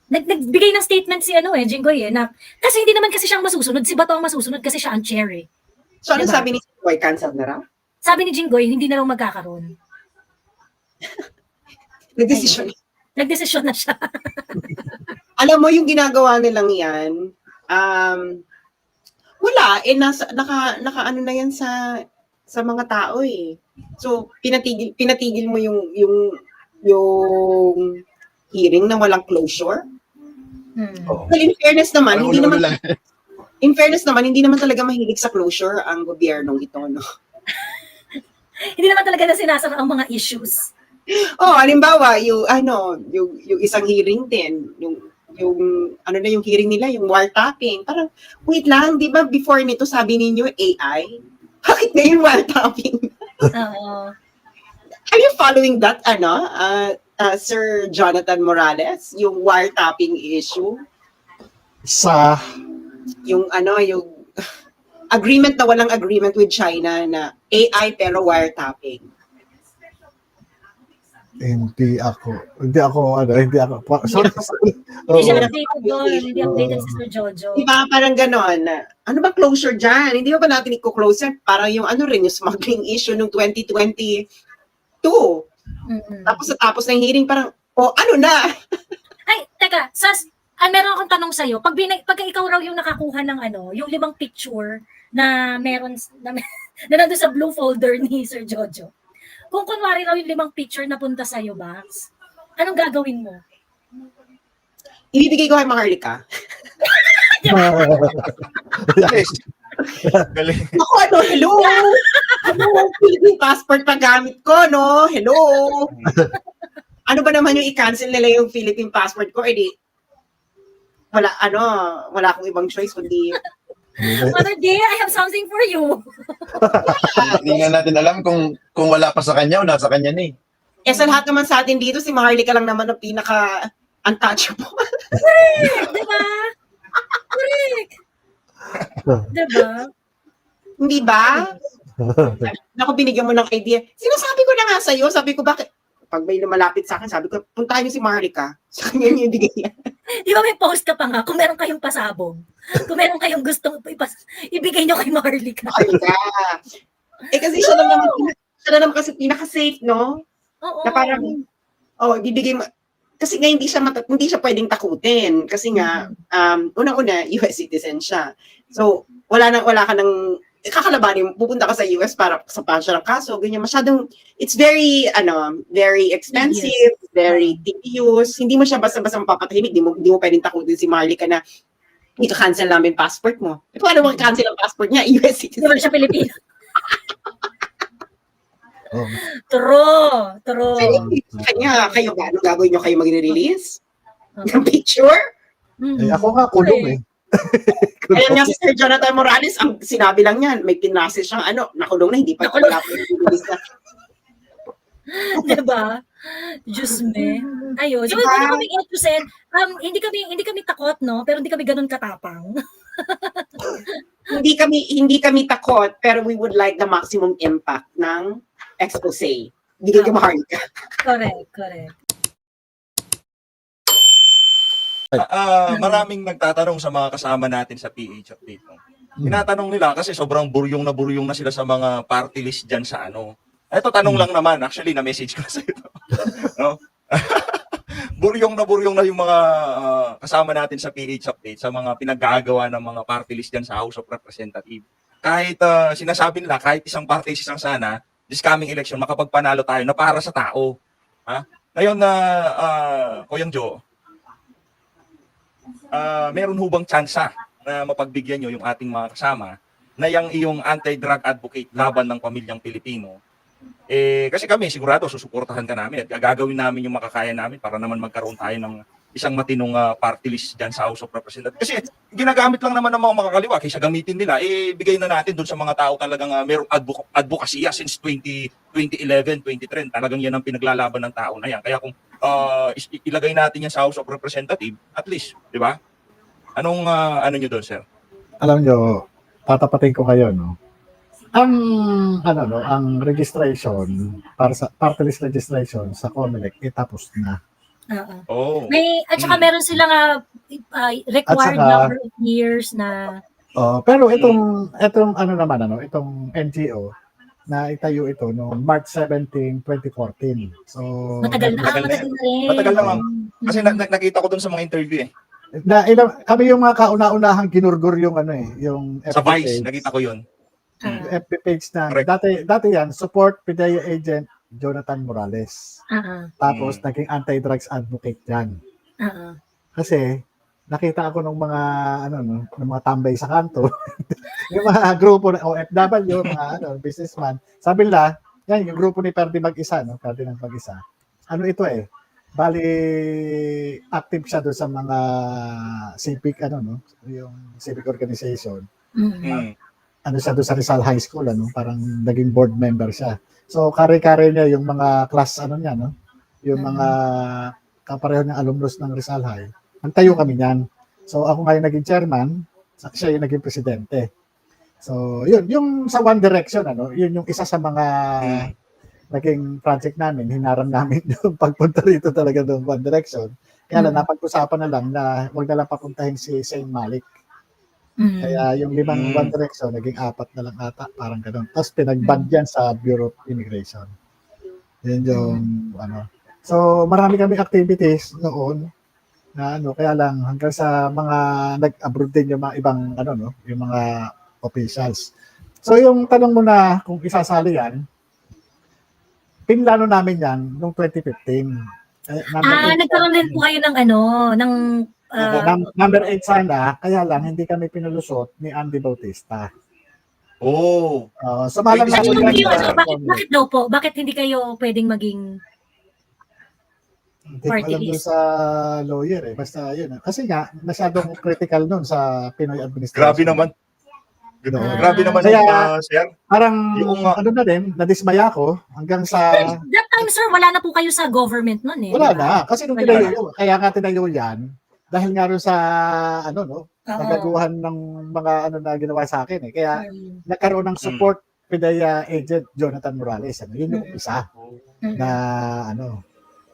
Nagbigay ng statement si Jinggoy na kasi hindi naman kasi siyang masusunod, si Bato ang masusunod kasi siya ang chair eh. So ano Diba? sabi ni Jinggoy, cancel na raw? Sabi ni Jinggoy, hindi na raw magkakaroon. Nagdesisyon. Nagdesisyon na siya. Alam mo, yung ginagawa nilang yan, wala, naka ano na yan sa mga tao eh. So, pinatigil mo yung hearing na walang closure. Well, in fairness naman, hindi naman talaga mahilig sa closure ang gobyernong ito, no? Hindi naman talaga na sinasara ang mga issues. Halimbawa, yung isang hearing din, yung hearing nila, yung wiretapping. Parang, wait lang, di ba before nito sabi ninyo AI? Bakit ngayon wiretapping? Are you following that, Sir Jonathan Morales? Yung wiretapping issue? Yung agreement na walang agreement with China na AI pero wiretapping. Hindi ako. Sorry. Hindi siya updated doon. Hindi updated si Sir Jojo. Diba parang ganon? Ano ba closure dyan? Hindi ba natin i-close yan? Parang yung yung smuggling issue noong 2022. Tapos ng hearing parang, ano na? Ay, teka, meron akong tanong sa'yo. Pagka ikaw raw yung nakakuha ng yung 5 picture na meron, na nandun sa blue folder ni Sir Jojo. Kung kunwari raw yung 5 picture na punta sa'yo, Bax, anong gagawin mo? Ibibigay ko kay Maharlika. Ako, hello! Philippine passport pa gamit ko, no? Hello! Ano ba naman yung i-cancel nila yung Philippine passport ko? Wala akong ibang choice kundi Mother Day, I have something for you. Hindi nga natin alam kung wala pa sa kanya o nasa kanya na eh. Sa lahat naman sa atin dito, si Maharlika lang naman ang pinaka-untouchable. Correct! Diba? Correct! Diba? Hindi ba? Ako, binigyan mo ng idea. Sinasabi ko na nga sa'yo, sabi ko, bakit? Pag may lumalapit sa akin, sabi ko, puntahan niyo si Maharlika. Sa kanya niyo ibigay yan. Di ba may post ka pa nga, kung meron kayong pasabog, kung meron kayong gustong ibigay nyo kay Maharlika. Kasi siya na naman kasi pinaka-safe, no? Oo. Na parang, bibigay mo, kasi nga hindi siya pwedeng takutin. Kasi nga, unang-una, US citizen siya. So, wala ka ng, kakalabanin, pupunta ka sa US para sa siya ng kaso, ganyan, masyadong, it's very, very expensive, very tedious, hindi mo siya basta-basta mapapatahimik, hindi mo pwedeng takutin si Maharlika na, ika-cancel namin passport mo. Paano mo cancel ang passport niya? US citizen. Hindi mo siya Pilipino. True. Kanya, kayo ba? Anong gagawin nyo? Kayo magre-release? Ng picture? Ako nga, kulong eh. Ayan nga si Sir Jonathan Morales, ang sinabi lang niyan, may pinasis siyang nakulong na, hindi pa wala pa yung na. Diba? Diyos me. Ayun. So, hindi kami takot, no? Pero hindi kami ganun katapang. Hindi kami takot, pero we would like the maximum impact ng expose. Bigay ka Maharlika. Correct. Maraming nagtatanong sa mga kasama natin sa PH update. No? Tinatanong nila kasi sobrang buryong na sila sa mga party list dyan sa Ito tanong lang naman, actually na-message ko na sa ito. No? buryong na yung mga kasama natin sa PH update sa mga pinaggagawa ng mga party list dyan sa House of Representatives. Kahit sinasabi nila, kahit isang party list lang sana, this coming election, makapagpanalo tayo na para sa tao. Ha? Ngayon na, Kuyang Joe, meron hubang tsansa na mapagbigyan nyo yung ating mga kasama na yung iyong anti-drug advocate laban ng pamilyang Pilipino. Kasi kami, sigurado, susuportahan ka namin at gagawin namin yung makakaya namin para naman magkaroon tayo ng isang matinong party list dyan sa House of Representatives. Kasi ginagamit lang naman ng mga makakaliwa kaysa gamitin nila, bigay na natin doon sa mga tao talagang mayroong advokasya since 2011, 2010. Talagang yan ang pinaglalaban ng tao na yan. Kaya kung ilagay natin yan sa House of Representatives, at least, di ba? Anong nyo doon, sir? Alam nyo, tatapatin ko kayo, no? Ang registration para sa party list registration sa COMELEC tapos na. Oo. Oh. At saka meron silang required At saka- number of years na Pero itong ano naman, itong NGO, na itayo ito noong March 17, 2014. So, matagal na. Matagal na Matagal na rin. Matagal na, ma'am. Kasi Mhm. nakita ko dun sa mga interview kami yung mga kauna-unahang ginurgur yung yung Sa FB Vice, page. nakita ko yun. Yung FB page na. Correct. Dati yan, support PIDEA agent Jonathan Morales. Tapos, Mm. naging anti-drugs advocate yan. Oo. Kasi, nakita ako ng mga, ng mga tambay sa kanto. Yung mga grupo na OFW, mga businessman. Sabi nila, yan, yung grupo ni Perdi Mag-isa, Perdi ng Mag-isa. Ano ito bali, active siya doon sa mga civic, yung civic organization. Mhm. Mm. Ano siya doon sa Rizal High School, parang naging board member siya. So, kare-kare niya yung mga class, niya, yung mga kapareho ng alumnus ng Rizal High. Antayo kami niyan. So, ako ngayon naging chairman, siya yung naging presidente. So, yun, yung sa One Direction, yun yung isa sa mga naging project namin, hinaram namin yung pagpunta rito talaga ng One Direction. Kaya lang, napag-usapan na lang na huwag na lang papuntahin si Saint Malik. Mhm. Kaya yung 5 One Direction, naging 4 na lang ata, parang gano'n. Tapos pinag-ban yan sa Bureau of Immigration. Yun yung, So, marami kami activities noon na kaya lang hanggang sa mga nag-abroad din yung mga ibang, yung mga officials. So, yung tanong mo na kung isasali yan, pinlano namin yan noong 2015. Nagkaroon din po kayo ng ng Number 8 sana, kaya lang hindi kami pinulusot ni Andy Bautista. Oh. Sumalang Pwede namin siguro yan sa bakit daw po? Bakit hindi kayo pwedeng maging Hindi ko party alam dun list? sa lawyer Basta yun. Kasi nga, masyadong critical nun sa Pinoy administration. Grabe naman. Grabe naman Kaya, sir. Parang, Yung, na din, nadismaya ako hanggang sa, That time, sir, wala na po kayo sa government nun wala diba? na. Kasi nung tinayo, kaya nga tinayo yan, dahil nga rin sa, nagaguhan ng mga na ginawa sa akin Kaya, nagkaroon ng support PIDEA agent Jonathan Morales. Yun yung isa na,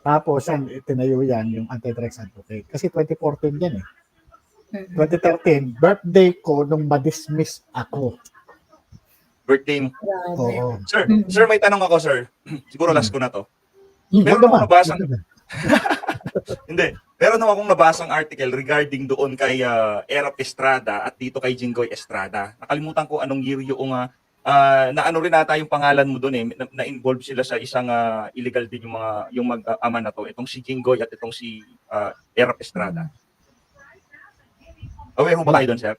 tapos, tinayo yan yung anti-drugs advocate. Kasi 2014 yan 2013, birthday ko nung ma-dismiss ako. Birthday mo. Oo. Sir, may tanong ako, sir. Siguro last ko na to. Meron akong nabasang Hindi. Meron naman akong nabasang article regarding doon kay Erap Estrada at dito kay Jinggoy Estrada. Nakalimutan ko anong year yung na rin ata yung pangalan mo doon na-involve sila sa isang illegal din yung mag-ama na to. Itong si Jinggoy at itong si Erap Estrada. Aware mo ba kayo doon, sir?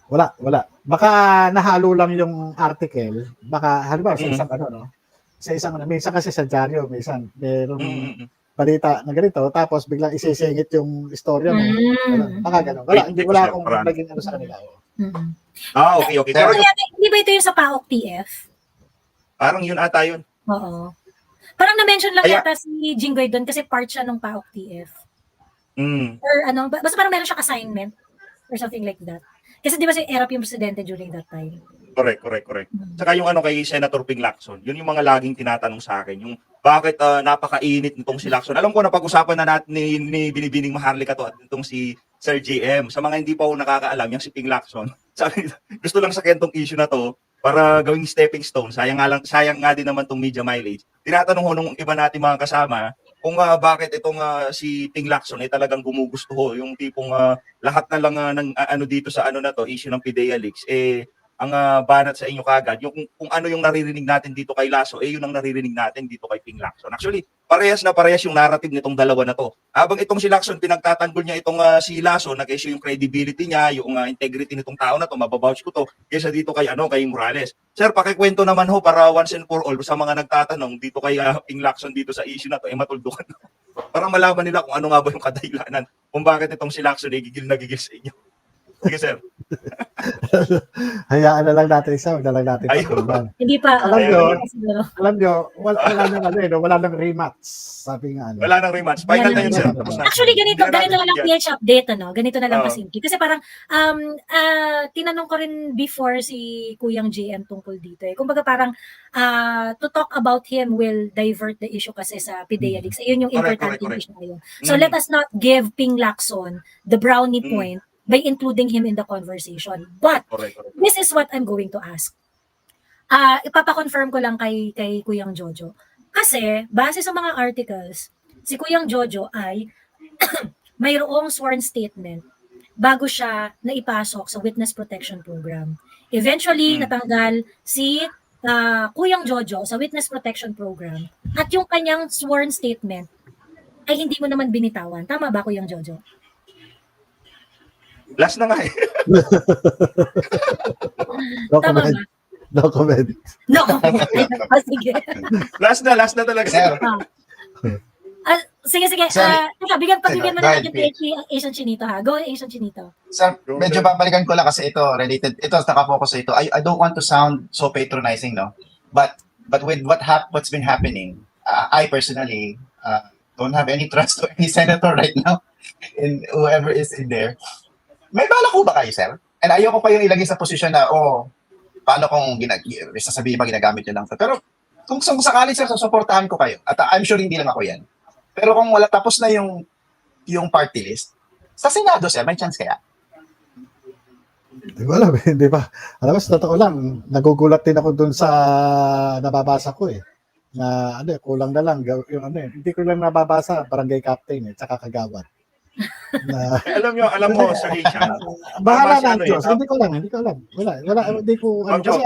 Wala. Baka nahalo lang yung article. Baka, halimbawa, sa isang sa isang, minsan kasi sa dyaryo, minsan, meron balita na ganito, tapos biglang isisingit yung istorya mo. Baka gano'n. Wala akong naging sa kanila. Okay. Pero hindi ba ito yung sa PAOK TF? Parang yun ata yun. Oo. Parang na-mention lang yata si Jinggoy doon kasi part siya ng PAOK TF. Or basta parang meron siyang assignment or something like that. Kasi di ba si Erap yung presidente during that time? Correct. Saka yung kay Senator Ping Lacson, yun yung mga laging tinatanong sa akin, yung bakit napakainit nitong si Lacson. Alam ko, napag-usapan na natin ni Binibining Maharlika to at itong si Sir GM. Sa mga hindi pa ako nakakaalam, yung si Ping Lacson, sabi, gusto lang sakyan tong issue na to para gawing stepping stone. Sayang nga din naman tong media mileage. Tinatanong ko nung iba natin mga kasama, kung bakit itong si Ping Lacson ay talagang gumugusto yung tipong lahat na lang ng dito sa na to, issue ng PIDEA leaks, ang banat sa inyo kagad, yung kung ano yung naririnig natin dito kay Lasso, yun ang naririnig natin dito kay Ping Lacson. Actually, parehas yung narrative nitong dalawa na to. Habang itong si Lacson, pinagtatanggol niya itong si Lasso, nag-issue yung credibility niya, yung integrity nitong tao na to, mababouch ko to, kaysa dito kay Morales. Sir, pakikwento naman para once and for all sa mga nagtatanong dito kay Ping Lacson dito sa issue na to, matuldukan. Parang malaman nila kung ano nga ba yung kadahilanan, kung bakit itong si Lacson gigil na gigil sa inyo. Sige, sir. Hayaan na lang natin isa, wala lang natin Ayun. patulan. Hindi pa. Alam nyo, siguro. Alam nyo, wala nang ano, wala nang rematch. Sabi nga ano. Wala nang rematch. Final na yun, sir. Tapos na. Actually, ganito Hindi na na lang natin PH update, ano? Ganito na lang Oo. kasimple. Kasi parang, tinanong ko rin before si Kuyang JM tungkol dito. Kumbaga parang, to talk about him will divert the issue kasi sa PIDEA Leaks. Ayun yung Correct, importante correct, issue ngayon. So Mm. let us not give Ping Lacson the brownie Mm. point by including him in the conversation. But, Correct. this is what I'm going to ask. Ipapakonfirm ko lang kay Kuyang Jojo. Kasi, base sa mga articles, si Kuyang Jojo ay mayroong sworn statement bago siya naipasok sa Witness Protection Program. Eventually, natanggal si Kuyang Jojo sa Witness Protection Program at yung kanyang sworn statement ay hindi mo naman binitawan. Tama ba, Kuyang Jojo? Last na nga eh. No Tama comment. ba? No comment. No. Sige. Last na talaga. Sir, Sige. Sorry. Teka, bigyan mo Go na ahead, natin kay Asian Chinito ha. Go, Asian Chinito. sir, medyo babalikan ko lang kasi ito related. Ito nakafocus sa ito. I don't want to sound so patronizing, no. But with what's been happening, I personally don't have any trust to any senator right now, and whoever is in there. May bala ko ba kayo, sir? And ayoko pa yung ilagay sa posisyon na paano kung sasabihin ba ginagamit nyo lang. Pero kung sakali, sir, susuportahan ko kayo. At I'm sure hindi lang ako yan. Pero kung wala, tapos na yung party list, sa Senado, sir, may chance kaya? Hindi ko alam, hindi ba? Alam mo, sa totoo lang, nagugulat din ako dun sa nababasa ko eh. Na kulang na lang. Yung, hindi ko lang nababasa, barangay captain tsaka kagawad. Na, Alam mo, Sir Asian. bahala Tama na si Diyos. ano Hindi ko alam. Wala, hindi ko, Ma'am kasi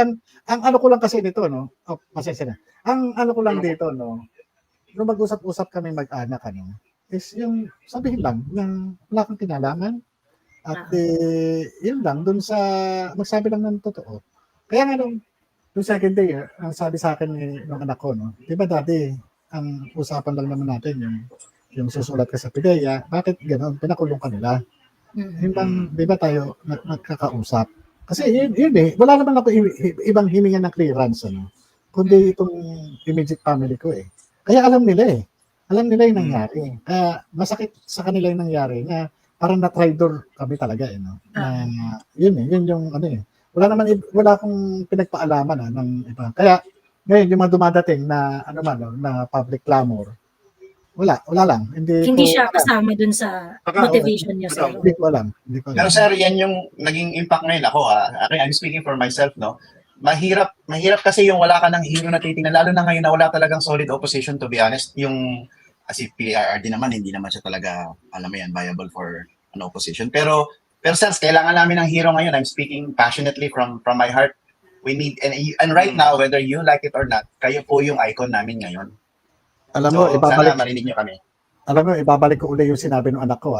ang ano ko lang kasi nito, no? Pasensya na. Ang ano ko lang dito, no? Nung mag-usap-usap kami mag-anak, is yung sabihin lang, na wala kang kinalaman. At yun lang, dun sa, magsabi lang ng totoo. Kaya nga nung second day, ang sabi sa akin ng anak ko, no? Di ba dati, ang usapan lang naman natin yung susulat ka sa PIDEA, bakit gano'n? Pinakulong ka nila. Yung bang, di ba tayo nagkakausap? Kasi yun wala naman ako ibang hininga ng clearance, kundi itong immediate family ko eh. Kaya alam nila yung nangyari. Kaya masakit sa kanila yung nangyari na parang na-traitor kami talaga yun yung wala akong pinagpaalaman ng iba. Kaya ngayon yung mga dumadating na na public clamor, wala lang. Hindi siya kasama dun sa motivation niya, sir. Hindi ko alam. Pero sir, yan yung naging impact ngayon ako. I'm speaking for myself, no? Mahirap kasi yung wala ka ng hero na titingnan, lalo na ngayon na wala talagang solid opposition, to be honest. Yung si PRRD naman, hindi naman siya talaga, alam mo yan, viable for an opposition. Pero sir, kailangan namin ng hero ngayon. I'm speaking passionately from my heart. We need, and right now, whether you like it or not, kayo po yung icon namin ngayon. Alam mo, sana marinig nyo kami. Ibabalik ko uli yung sinabi ng anak ko,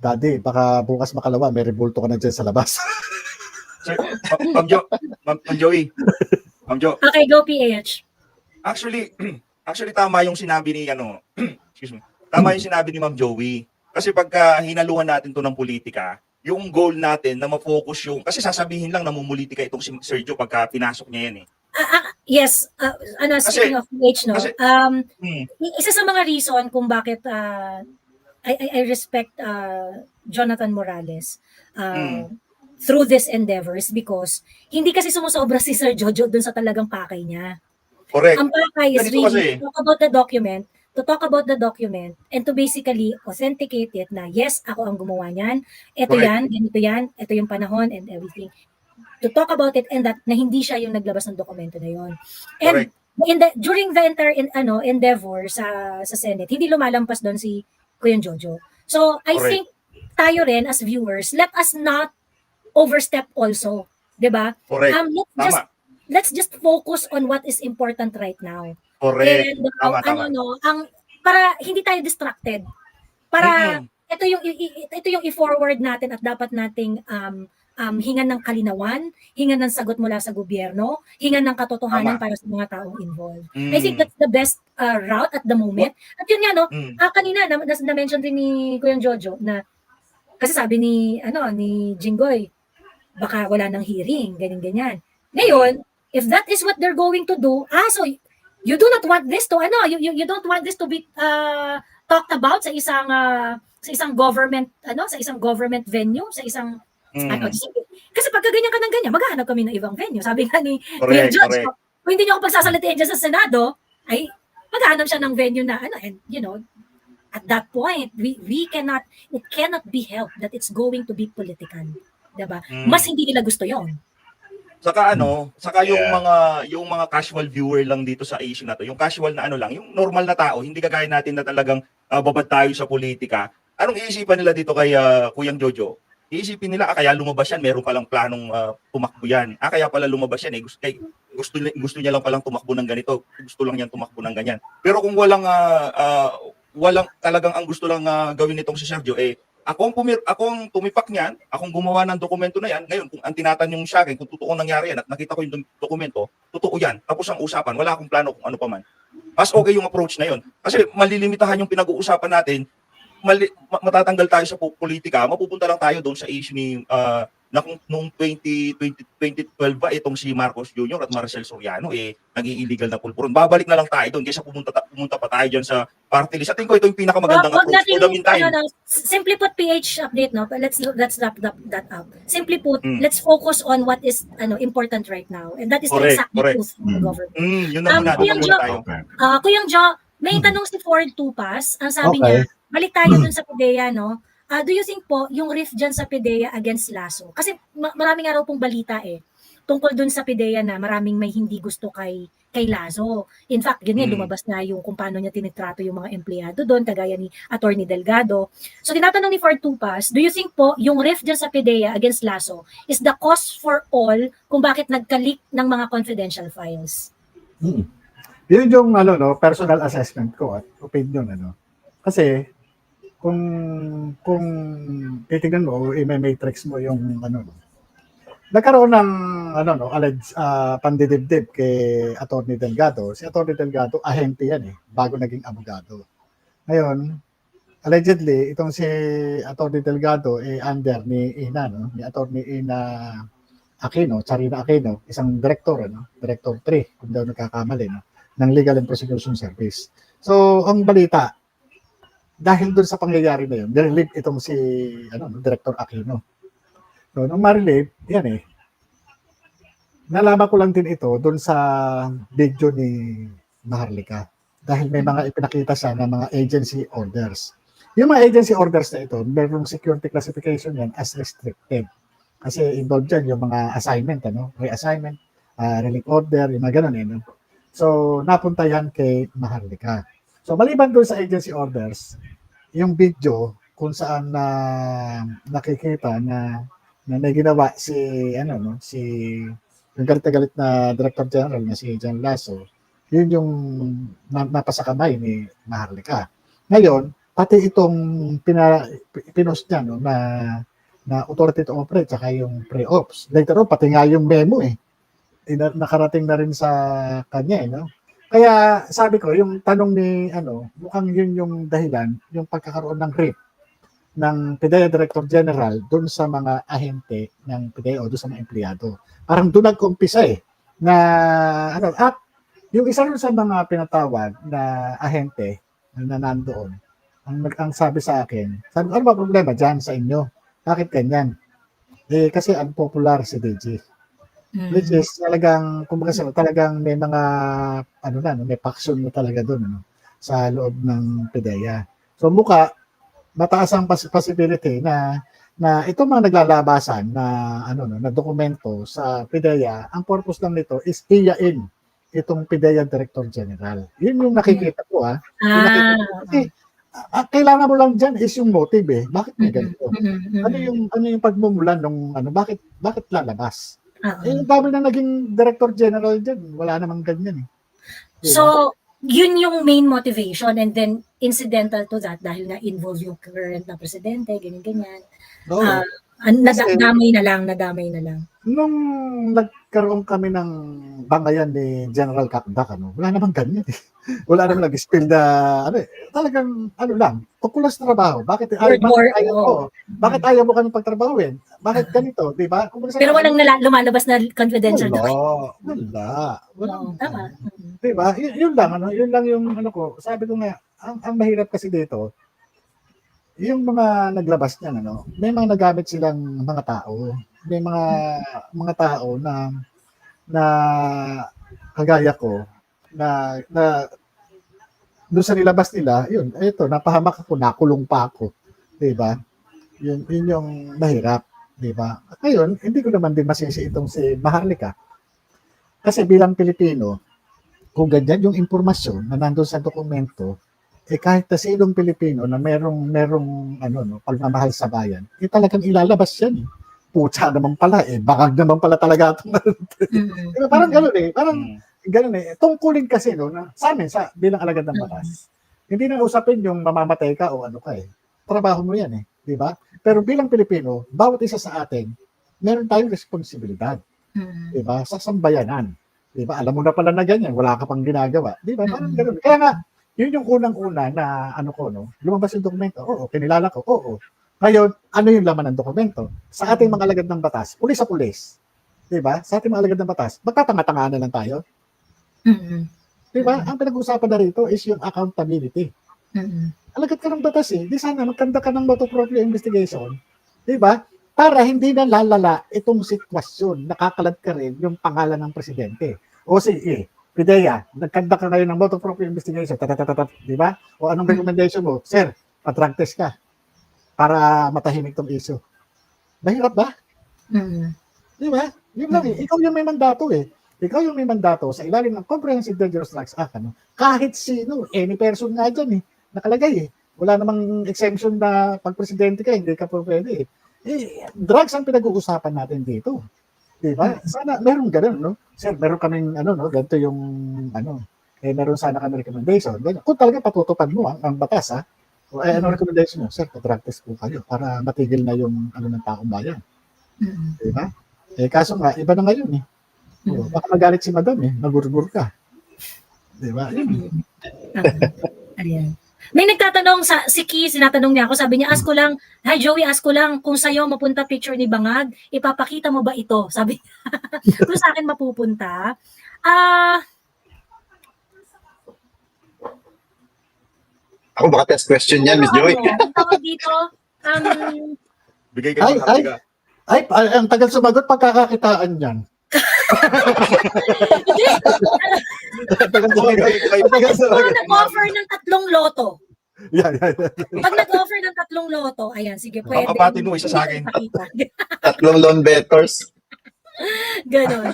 Daddy, baka bukas makalawa, may rebulto ka na dyan sa labas. Sir, Ma'am Joey. Ma'am Jo. Okay, go PH. Actually tama yung sinabi ni excuse me. Tama yung sinabi ni Ma'am Joey. Kasi pagka hinaluhan natin to ng politika, yung goal natin na ma-focus kasi sasabihin lang namumulitika itong si Sergio pagka pinasok niya yan eh. Yes, speaking of PH, no? Isa sa mga reason kung bakit I respect Jonathan Morales through this endeavors because hindi kasi sumusobra si Sir Jojo dun sa talagang pakay niya. Correct. Ang pakay is Ganito really to talk about the document and to basically authenticate it na yes, ako ang gumawa niyan, ito Correct. yan, ganito yan, ito yung panahon and everything. To talk about it and that na hindi siya yung naglabas ng dokumento na yon. And during the entire endeavor sa Senate, hindi lumalampas doon si Kuya Jojo. So, I think tayo rin as viewers, let us not overstep also, 'di ba? Correct. Let's just focus on what is important right now. Correct. And Tama. para hindi tayo distracted. Para ito yung i-forward natin at dapat nating hingan ng kalinawan, hingan ng sagot mula sa gobyerno, hingan ng katotohanan para sa mga taong involved. I think that's the best route at the moment. At yun nga, kanina na-mention din ni Kuya Jojo na Kasi sabi ni Jinggoy, baka wala nang hearing, ganyan-ganyan. Ngayon, if that is what they're going to do, so you do not want this to you don't want this to be talked about sa isang government sa isang government venue, sa isang sige. Kasi pagka ganyan ka ng ganyan, maghahanap kami ng ibang venue. Sabi nga ni Kuya Correct, Judge, correct. kung hindi niyo ako pagsasalitain dyan sa Senado, ay maghahanap siya ng venue na and at that point, we cannot, it cannot be helped that it's going to be political. Diba? Mas hindi nila gusto yon. Saka yung mga casual viewer lang dito sa issue na to, yung casual na yung normal na tao, hindi kagaya natin na talagang babad tayo sa politika. Anong iisipan nila dito kay Kuyang Jojo? Iisipin nila, kaya lumabas yan, meron palang planong tumakbo yan. Kaya pala lumabas yan, gusto niya lang palang tumakbo ng ganito, gusto lang yan tumakbo ng ganyan. Pero kung walang talagang ang gusto lang gawin nitong si Sergio, akong tumipak niyan, akong gumawa ng dokumento na yan. Ngayon, kung ang tinatanong siya akin, kung totoo nangyari yan at nakita ko yung dokumento, totoo yan. Tapos ang usapan, wala akong plano kung ano pa man. Mas okay yung approach na yun. Kasi malilimitahan yung pinag-uusapan natin, matatanggal tayo sa politika, mapupunta lang tayo doon sa issue ni na kung noong 2012 ba itong si Marcos Jr. at Maricel Soriano naging illegal na pulburon. Babalik na lang tayo doon kaysa pumunta pa tayo diyan sa party list. Sa tingin ko ito yung pinakamagandang approach for the meantime. Simply put, PH update, no? Let's wrap that up. Simply put, let's focus on what is important right now, and that is the exact truth of the government. Yun na muna tayo. Kuyang Jo, may tanong si Ford Tupas. Ang sabi niya, balik tayo dun sa PDEA, no? Do you think po, yung rift dyan sa PDEA against Lasso? Kasi maraming araw pong balita tungkol dun sa PDEA na maraming may hindi gusto kay Lasso. In fact, ganyan, lumabas na yung kung paano niya tinitrato yung mga empleyado doon, kagaya ni Attorney Delgado. So, tinatanong ni Ford Tupas, do you think po, yung rift dyan sa PDEA against Lasso is the cause for all kung bakit nagka-leak ng mga confidential files? Yun yung personal assessment ko at opinion. Kasi, kung titingnan mo, i-matrix mo yung nagkaroon ng alleged pandidibdib kay Attorney Delgado. Si Attorney Delgado, ahente yan bago naging abogado. Ngayon, allegedly, itong si Attorney Delgado under ni Ina, ni Attorney Ina Aquino, Charina Aquino, isang director, Director 3, kung daw nagkakamali, ng Legal and Prosecution Service. So, ang balita, dahil doon sa pangyayari na yun, nirelieve itong si Director Aquino. So, nung ma-relieve, yan nalaman ko lang din ito doon sa video ni Maharlika. Dahil may mga ipinakita siya ng mga agency orders. Yung mga agency orders na ito, mayroong security classification yan as restricted. Kasi involved dyan yung mga assignment, reassignment, relief order, yung mga ganun. So, napunta yan kay Maharlika. So, maliban doon sa agency orders, yung video kung saan nakikita na may ginawa si yung galit na Director General na si John Lasso, yun yung napasa kamay ni Maharlika. Ngayon, pati itong pinost niya na authority to operate saka yung pre-ops. Later on, pati nga yung memo nakarating na rin sa kanya Kaya sabi ko, yung tanong ni mukhang yun yung dahilan, yung pagkakaroon ng RIP ng PDEA Director General doon sa mga ahente ng PDEA o doon sa mga empleyado. Parang doon nag-umpisa na at yung isa rin sa mga pinatawag na ahente na nandoon, ang sabi sa akin, ano ba problema dyan sa inyo? Bakit ganyan? Kasi unpopular si DG. Which is talagang, kumbaga talagang may mga, may paksyon na talaga doon, sa loob ng PDEA. So mataas ang possibility na itong mga naglalabasan na dokumento sa PDEA, ang purpose lang nito is iyain itong PDEA Director General. Yun yung nakikita ko, Kasi, kailangan mo lang dyan is yung motive, Bakit may ganito? Ano yung pagmumulan nung bakit lalabas? Yung dami na naging Director General dyan, wala namang ganyan So, yun yung main motivation, and then incidental to that dahil na involve yung current na presidente, ganyan-ganyan. Nadamay na lang. Nung nagkaroon kami ng bangayan ni General Kakdak, wala namang ganyan eh. Wala namang nag-spill na, talagang, lang, tukulas trabaho. Bakit ayaw mo kami pagtrabahuin? Bakit ganito, di ba? Pero walang lumalabas na confidential Wala. Oo, tama. Di ba? Yun lang yung ko. Sabi ko nga, ang mahirap kasi dito, yung mga naglabas niyan, may mga nagamit silang mga tao. May mga tao na kagaya ko na doon sa nilabas nila, yun, ito, napahamak ako, nakulong pa ako. 'Di ba? Yun yung mahirap, 'di ba? At ngayon, hindi ko naman din masisi itong si Maharlika. Kasi bilang Pilipino, kung ganyan yung impormasyon na nandoon sa dokumento, kahit na sinong Pilipino na merong pagmamahal sa bayan, talagang ilalabas yan. Putsa naman pala, bangag naman pala talaga ito. Parang gano'n parang gano'n tungkulin kasi na sa amin, bilang alagad ng batas, hindi na usapin yung mamamatay ka o trabaho mo yan di ba? Pero bilang Pilipino, bawat isa sa atin, meron tayong responsibilidad, di ba? Sa sambayanan, di ba? Alam mo na pala na ganyan, wala ka pang ginagawa, di ba? Parang gano'n. Kaya nga, yun yung unang-una na lumabas yung dokumento. Oo, kinilala ko. Oo. Ngayon, ano yung laman ng dokumento? Sa ating mga alagad ng batas, pulis sa pulis. 'Di ba? Sa ating mga alagad ng batas, magtatanga-tangaan na lang tayo. 'Di ba? Ang pinag-uusapan na rito is yung accountability. Alagad ka ng batas di sana magkanda ka ng motu proprio investigation. 'Di ba? Para hindi na lalala itong sitwasyon, nakakalat ka rin yung pangalan ng presidente. O sige, Pidea, nagkanda ka ngayon ng motu proprio investigation, di ba? O anong recommendation mo? Sir, pa-drug test ka para matahimik tong issue. Mahirap ba? Di ba? Yun lang Ikaw yung may mandato Ikaw yung may mandato sa ilalim ng Comprehensive Dangerous Drugs Act. Kahit sino, any person nga dyan nakalagay Wala namang exemption na pag presidente ka, hindi ka po pwede drugs ang pinag-uusapan natin dito. Diba? Sana meron ganun, no? Sir, meron kaming ganito yung meron sana kami recommendation. Kung talaga patutupad mo ang batas, ano recommendation nyo? Sir, pa-drug test po kayo para matigil na yung ng taong bayan. Diba? Kaso nga, iba na ngayon baka magalit si madam nagurbur ka. Diba? Ayan. May nagtatanong si Key, sinatanong niya ako, sabi niya, ask ko lang, hi Joey, ask ko lang, kung sa'yo mapunta picture ni Bangag, ipapakita mo ba ito? Sabi niya, kung sa akin mapupunta, Ako baka test question yan, Miss Joey. Ang tawag dito, Bigay kayo ng halaga. Ang tagal sumagot, pagkakakitaan yan. nag-offer ng 3 loto. Yeah. Pag nag-offer ng 3 loto, ayan, sige, pwede. Papapatin mo isa sa akin. 3 loan bettors. Ganon.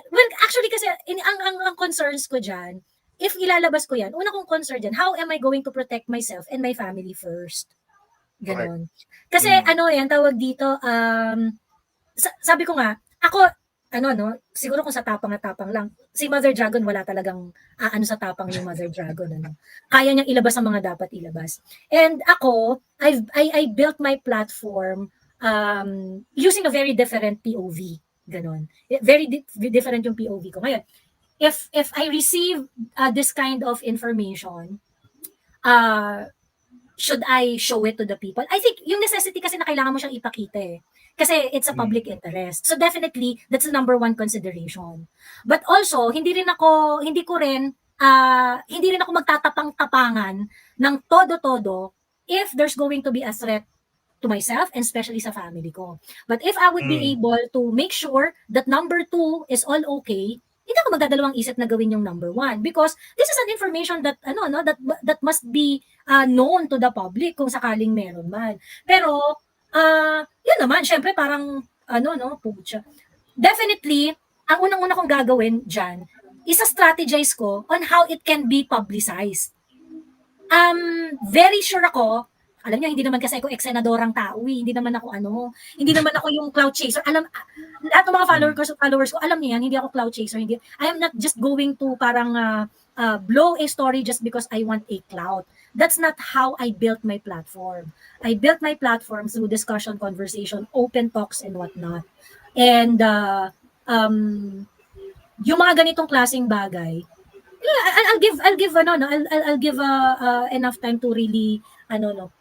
Well, actually kasi, ang concerns ko dyan, if ilalabas ko yan, una kong concern dyan, how am I going to protect myself and my family first? Ganon. Kasi, yan, tawag dito, sabi ko nga, ako, siguro kung sa tapang at tapang lang, si Mother Dragon wala talagang sa tapang yung Mother Dragon, Kaya niyang ilabas ang mga dapat ilabas. And ako, I built my platform using a very different POV, ganon. Very different yung POV ko. Ngayon, if I receive this kind of information, should I show it to the people? I think yung necessity kasi na kailangan mo siyang ipakita Kasi it's a public interest. So definitely, that's the number one consideration. But also, hindi ko magtatapang-tapangan ng todo-todo if there's going to be a threat to myself and especially sa family ko. But if I would be able to make sure that number 2 is all okay, hindi ako magdadalawang isip na gawin yung number 1 because this is an information that that must be known to the public kung sakaling meron man. Pero yun naman, syempre parang pucha. Definitely, ang unang-una kong gagawin dyan, isa-strategize ko on how it can be publicized. Very sure ako, alam niyo, hindi naman kasi ako ex-senadorang tao, hindi naman ako hindi naman ako yung cloud chaser. Lahat ng mga followers ko, alam niyo yan, hindi ako cloud chaser. I am not just going to parang blow a story just because I want a clout. That's not how I built my platform. I built my platform through discussion, conversation, open talks, and whatnot. And yung mga ganitong klaseng bagay, yeah, I'll give ano no, I'll give enough time to really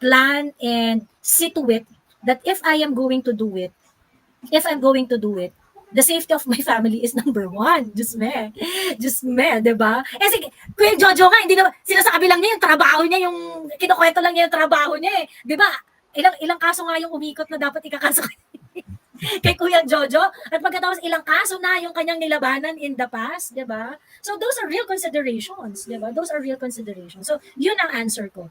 plan and see to it that if I'm going to do it, the safety of my family is number one. Just me, 'di ba? Eh sige, Kuya Jojo nga, hindi na sinasabi lang niya yung trabaho niya, yung kinukwento lang niya yung trabaho niya eh. 'Di ba? Ilang kaso nga yung umikot na dapat ikakaso kay Kuya Jojo, at pagkatapos ilang kaso na yung kanyang nilabanan in the past, 'di ba? So those are real considerations, 'di ba? Those are real considerations. So yun ang answer ko.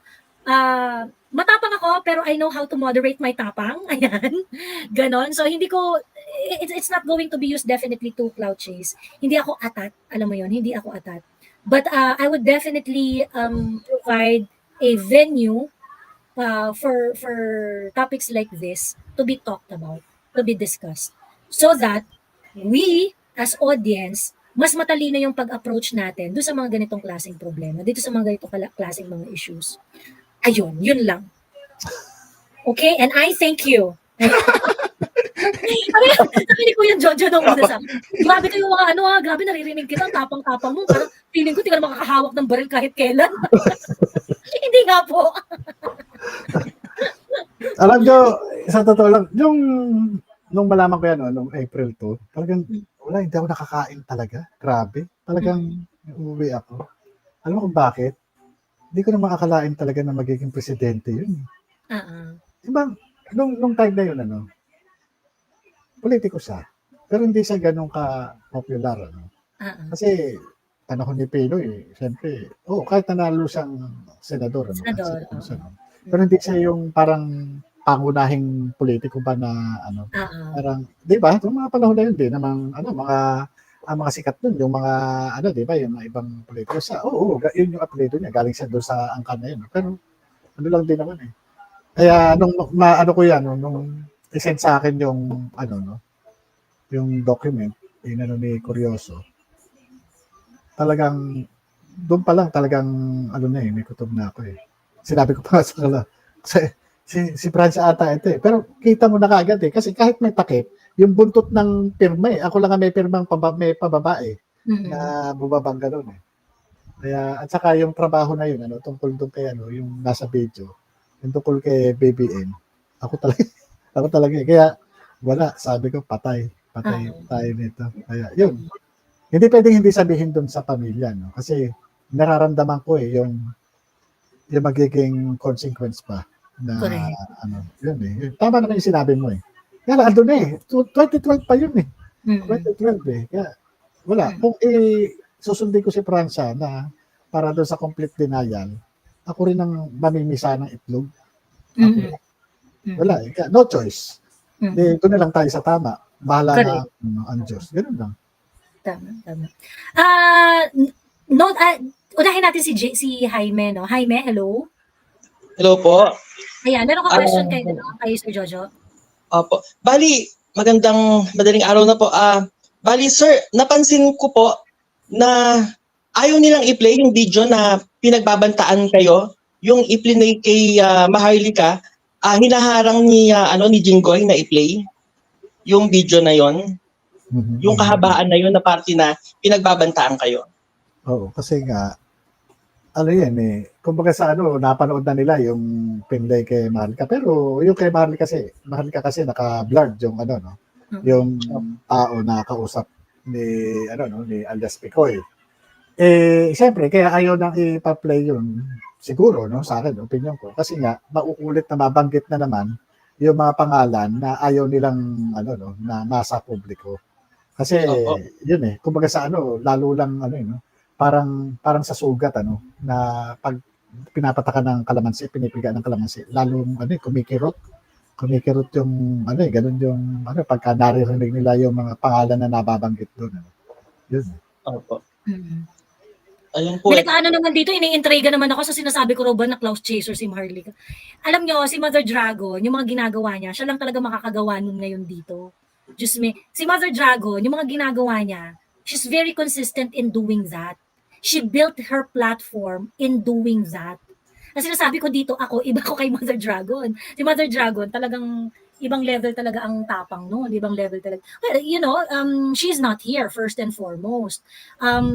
Matapang ako pero I know how to moderate my tapang. Ayan. Ganon. So hindi ko it's not going to be used definitely to cloud chase. Hindi ako atat, alam mo yun, hindi ako atat. But I would definitely provide a venue for topics like this to be talked about, to be discussed, so that we as audience mas matalino yung pag-approach natin doon sa mga ganitong klaseng problema, dito sa mga ganitong klaseng mga issues. Ayun, yun lang. Okay? And I thank you. Sabi ni Kuya Jojo nung una sa grabe kayo mga grabe naririnig kita, tapang-tapang mo. Parang feeling ko di ka na makakahawak ng baril kahit kailan. Hindi nga po. Alam nyo, sa totoo lang, nung malaman ko yan, nung April 2, talagang, wala, hindi ako nakakain talaga. Grabe. Talagang, uuwi ako. Alam mo kung bakit? Hindi ko na makakalain talaga na magiging presidente yun. Diba, nung time na yun, politiko siya. Pero hindi siya ganun ka-popular. Kasi, panahon ni Pinoy, siyempre, kahit nanalo siyang senador. Senador. Pero hindi siya yung parang pangunahing politiko ba na parang, di ba? Yung mga panahon na yun din, ang mga sikat nun, yung mga, di ba, yung mga ibang politiko sa, yun yung apelido niya, galing siya doon sa angkan na yun. Pero, lang din naman eh. Kaya, ko yan, nung isend sa akin yung, yung document, ni Curioso, talagang, doon pa lang, talagang, may kutob na ako eh. Sinabi ko pa sa kanila, si Francia ata ito eh. Pero, kita mo na kaagad eh, kasi kahit may takip, yung buntot ng pirma eh. Ako lang ang may pirmang may pababae na bumabang gano'n eh. Kaya, at saka yung trabaho na yun, tungkol doon kay yung nasa video, yung tungkol kay BBM, ako talaga eh. Kaya, wala, sabi ko, patay tayo nito. Kaya, yun. Hindi pwedeng hindi sabihin doon sa pamilya, no? Kasi, nararamdaman ko eh, yung magiging consequence pa na, yun eh. Tama naman yung sinabi mo eh. Kaya ando na eh. 2012 pa yun eh. 2012 eh. Kaya wala. Kung susundin ko si Francia na para doon sa complete denial, ako rin ang mamimisa ng itlog. Wala eh. Kaya no choice. Doon na lang tayo sa tama. Bahala na ang Diyos. Ganun lang. Tama. Unahin natin si Jaime, no? Jaime, hello? Hello po. Ayan, meron ka question kay Sir Jojo? Opo. Bali, madaling araw na po. Bali, sir, napansin ko po na ayaw nilang i-play yung video na pinagbabantaan kayo. Yung i-play kay Maharlika, hinaharang ni Jinggoy na i-play yung video na yon. Yung kahabaan na yon na parte na pinagbabantaan kayo. Oo, kasi nga, yan eh. Kumbaga sa napanood na nila yung pinlay kay Maharlika. Pero yung kay Maharlika kasi naka-blurred yung yung tao na kausap ni alias Picoy. Siyempre, kaya ayaw nang ipa-play yun. Siguro, sa akin, opinion ko. Kasi nga, mauulit na mabanggit na naman yung mga pangalan na ayaw nilang, na nasa publiko. Kasi, yun eh. Kumbaga sa lalo lang, parang sa sugat, na pag pinapataka ng kalamansi, pinipiga ng kalamansi, lalong, kumikirot yung, ganun yung, pagka naririnig nila yung mga pangalan na nababanggit doon. Yun. Opo. Ayun po. Ano naman dito, iniintriga naman ako sa sinasabi ko raw ba na cloud chaser si Maharlika. Alam nyo, si Mother Dragon, yung mga ginagawa niya, siya lang talaga makakagawa nun ngayon dito. Just me. Si Mother Dragon, yung mga ginagawa niya, she's very consistent in doing that. She built her platform in doing that. Ang sinasabi ko dito, iba ko kay Mother Dragon. Si Mother Dragon, talagang ibang level talaga ang tapang no, ibang level talaga. Well, she's not here first and foremost.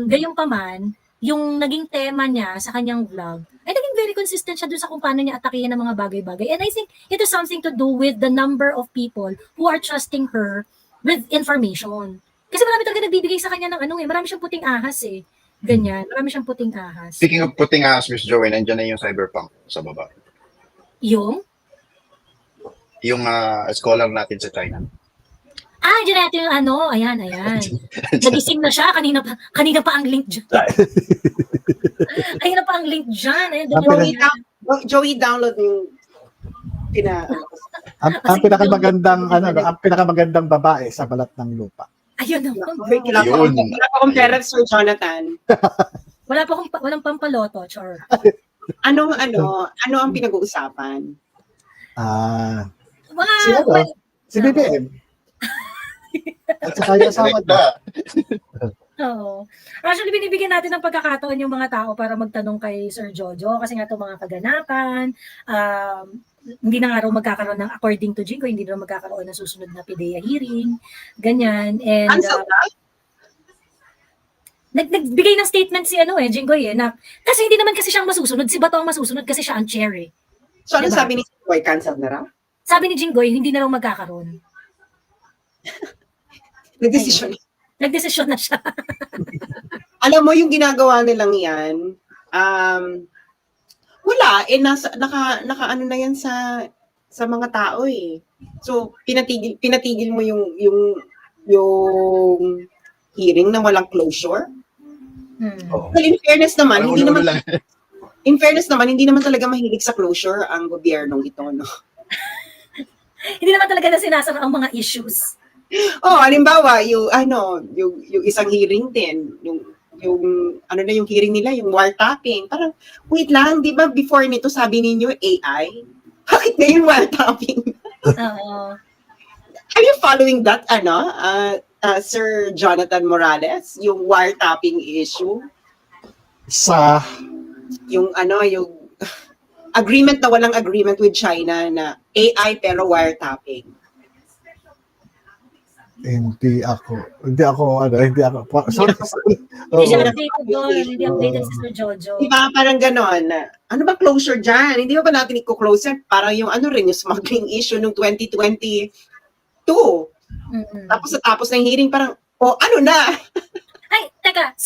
Gayunpaman, yung naging tema niya sa kanyang vlog, ay naging very consistent siya dun sa kung paano niya atakihin ng mga bagay-bagay. And I think it has something to do with the number of people who are trusting her with information. Kasi marami talaga nagbibigay sa kanya ng marami siyang puting ahas eh. Ganyan, marami siyang puting ahas. Speaking of puting ahas, Miss Joey, nandiyan na yung cyberpunk sa baba. Yung? Yung scholar natin sa China. Diyan natin yung ayan. Nagising na siya, kanina pa ang link dyan. Kanina pa ang link dyan. Ayan, Joey, download yung Ang pinakamagandang babae sa balat ng lupa. Ayun naman. Wala pa akong pera, Sir Jonathan. Walang pampaloto, char. Ano ang pinag-uusapan? Si BBM. At saka yung asawa niya. Oo. Actually, binibigyan natin ng pagkakataon yung mga tao para magtanong kay Sir Jojo kasi nga itong mga kaganapan, hindi na nga raw magkakaroon ng, according to Jingo, hindi na raw magkakaroon ng susunod na PIDEA hearing, ganyan. And nagbigay ng statement si Jingo na kasi hindi naman kasi siyang masusunod, si Bato ang masusunod kasi siya ang chair eh. So, ano Diba? sabi ni Boy? Cancel na raw? Sabi ni Jingoy, hindi na raw magkakaroon. Nagdesisyon na siya. Alam mo, yung ginagawa nilang yan, wala, naka na yan sa mga tao eh. So, pinatigil mo yung hearing na walang closure. Oh. Well, in fairness naman, Ulo-ulo lang. hindi naman talaga mahilig sa closure ang gobyernong ito, no? Hindi naman talaga na sinasara ang mga issues. Halimbawa, yung isang hearing din, yung hearing nila, yung wiretapping. Parang, wait lang, di ba before nito sabi ninyo AI? Bakit ngayon wiretapping? Oo. Are you following that, Sir Jonathan Morales? Yung wiretapping issue? Yung agreement na walang agreement with China na AI pero wiretapping. Hindi ako. Sorry. Hindi siya updated doon. Hindi updated si Sir Jojo. Di ba parang ganon? Ano ba closure dyan? Hindi ba natin i-close yan? Parang yung yung smuggling issue noong 2022. Tapos ng hearing parang, ano na? Ay, teka,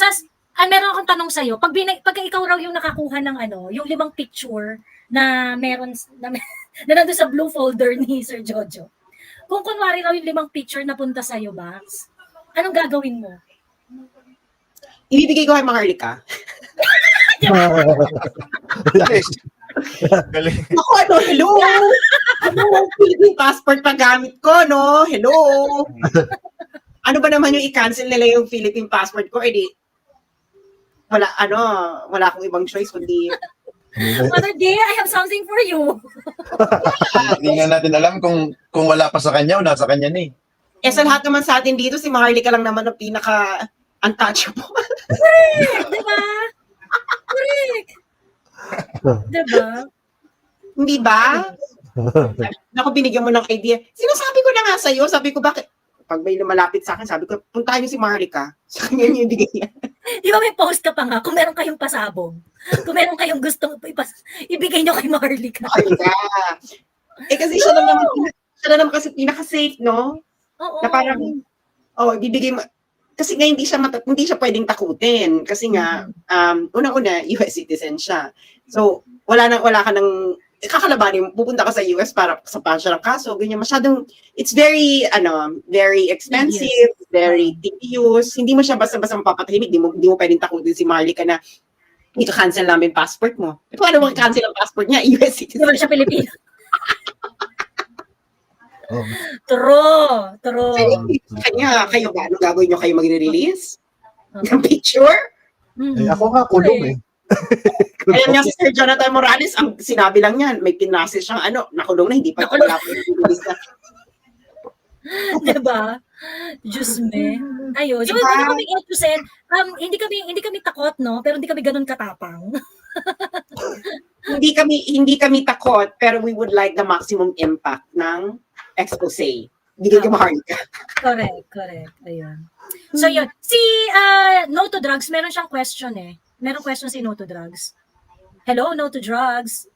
meron akong tanong sa'yo. Pag ikaw raw yung nakakuha ng yung 5 picture na meron, na nandun sa blue folder ni Sir Jojo. Kung kunwari raw yung 5 picture na punta sa'yo, Bax, anong gagawin mo? Ibibigay ko kay Maharlika. Galing. Ako, hello! Philippine passport pa gamit ko, no? Hello! Ano ba naman yung i-cancel nila yung Philippine passport ko? Wala akong ibang choice kundi Mother Day, I have something for you. Hindi nga natin alam kung wala pa sa kanya o nasa kanya na eh. sa lahat naman sa atin dito, si Maharlika lang naman ang pinaka-untouchable. Diba? Correct. Diba? Hindi ba? Ako, binigyan mo ng idea. Sinasabi ko na nga sa'yo, sabi ko, bakit? Pag may lumalapit sa akin, sabi ko, puntahan niyo si Maharlika. Sa kanya niyo ibigay yan. Di ba may post ka pa nga, kung meron kayong pasabog, kung meron kayong gustong ibigay nyo kay Maharlika. Maharlika. Kasi siya na naman kasi pinaka-safe, no? Oo. Na parang, bibigay mo, kasi nga hindi siya pwedeng takutin. Kasi nga, unang-una, US citizen siya. So, wala ka ng, kakalabanin, pupunta ka sa US para sa pasya ng kaso, ganyan, masyadong, it's very, very expensive, very tedious, hindi mo siya basta-basta mapapatahimik, hindi mo pwedeng takutin si Maharlika na, ika-cancel namin passport mo. Paano mo cancel ang passport niya? US Di citizen. ba siya Pilipino? Oh. True. Kanya, kayo ba? Anong gagawin nyo? Kayo magre-release? Ng picture? Ako nga, kulong eh. Kaya nga si Sir Jonathan Morales, ang sinabi lang niyan, may pinasis siyang nakulong na, hindi pa wala pa yung release na. Diba? Diyos me. Ayun. So, Diba? hindi kami Etusen, hindi kami takot, no? Pero hindi kami ganun katapang. hindi kami takot, pero we would like the maximum impact ng expose. Bigay ko maharika. Correct. Ayun. So yun. Si No to Drugs, meron siyang question eh. Meron question si No to Drugs. Hello, No to Drugs.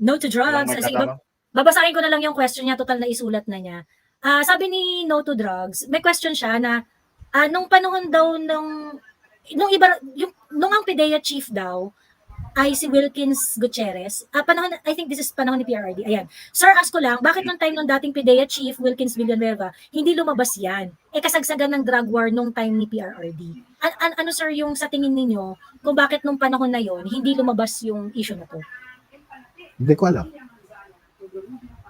No to Drugs. Walang may Sige, tatanong? babasahin ko na lang yung question niya. Total na isulat na niya. Sabi ni No to Drugs, may question siya na nung panahon daw nung ang PIDEA chief daw ay si Wilkins Gutierrez. I think this is panahon ni PRRD. Ayan. Sir, ask ko lang, bakit nung time ng dating PIDEA chief, Wilkins Villanueva, hindi lumabas yan? Kasagsagan ng drug war nung time ni PRRD. Ano sir yung sa tingin ninyo kung bakit nung panahon na yon hindi lumabas yung issue na to? Hindi ko alam.